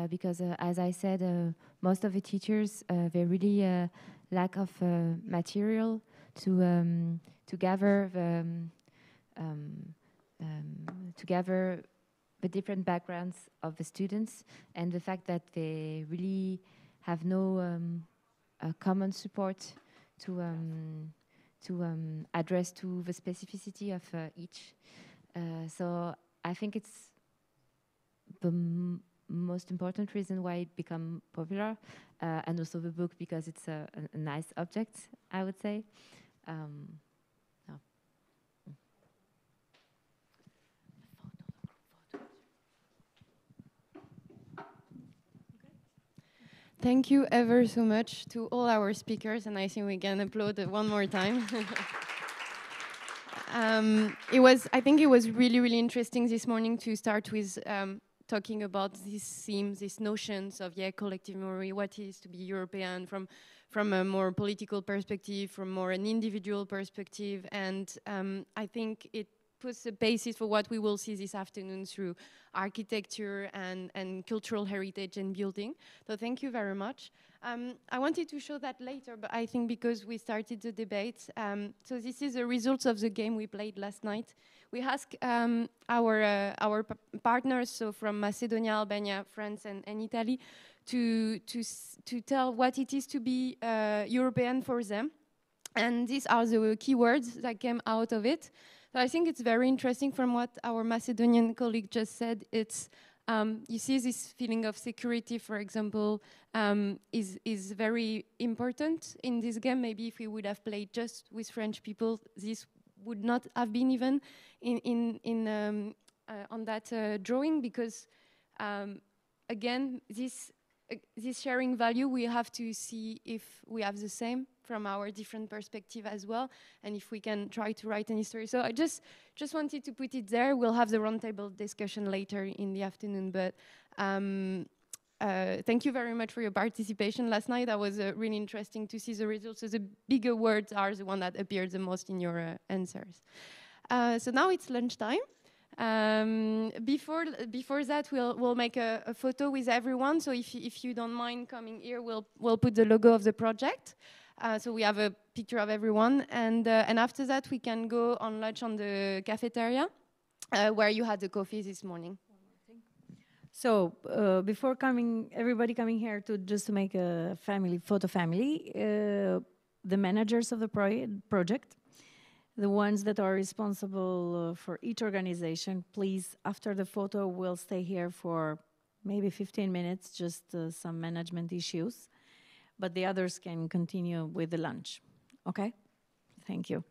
Speaker 5: because as I said, most of the teachers they really lack of material to gather the different backgrounds of the students, and the fact that they really have no common support to address to the specificity of each. So I think it's the most important reason why it became popular, and also the book, because it's a nice object, I would say.
Speaker 3: Thank you ever so much to all our speakers, and I think we can applaud one more time. I think it was really, really interesting this morning to start with talking about these themes, these notions of collective memory, what it is to be European, from from a more political perspective, from more an individual perspective, and I think it puts the basis for what we will see this afternoon through architecture and cultural heritage and building. So thank you very much. I wanted to show that later, but I think because we started the debate, so this is the results of the game we played last night. We asked our partners, so from Macedonia, Albania, France, and Italy, to tell what it is to be European for them. And these are the keywords that came out of it. So I think it's very interesting from what our Macedonian colleague just said. It's you see this feeling of security, for example, is very important in this game. Maybe if we would have played just with French people, this would not have been even on that drawing, because again, this sharing value, we have to see if we have the same from our different perspective as well, and if we can try to write any story. So I just wanted to put it there. We'll have the roundtable discussion later in the afternoon, but thank you very much for your participation last night. That was really interesting to see the results. So the bigger words are the one that appeared the most in your answers. So now it's lunchtime. Before that, we'll make a photo with everyone. So if you don't mind coming here, we'll put the logo of the project. So we have a picture of everyone, and after that we can go on lunch on the cafeteria, where you had the coffee this morning.
Speaker 2: So before everybody coming here just to make a photo family, the managers of the project, the ones that are responsible for each organization, please, after the photo, will stay here for maybe 15 minutes, just some management issues. But the others can continue with the lunch. Okay? Thank you.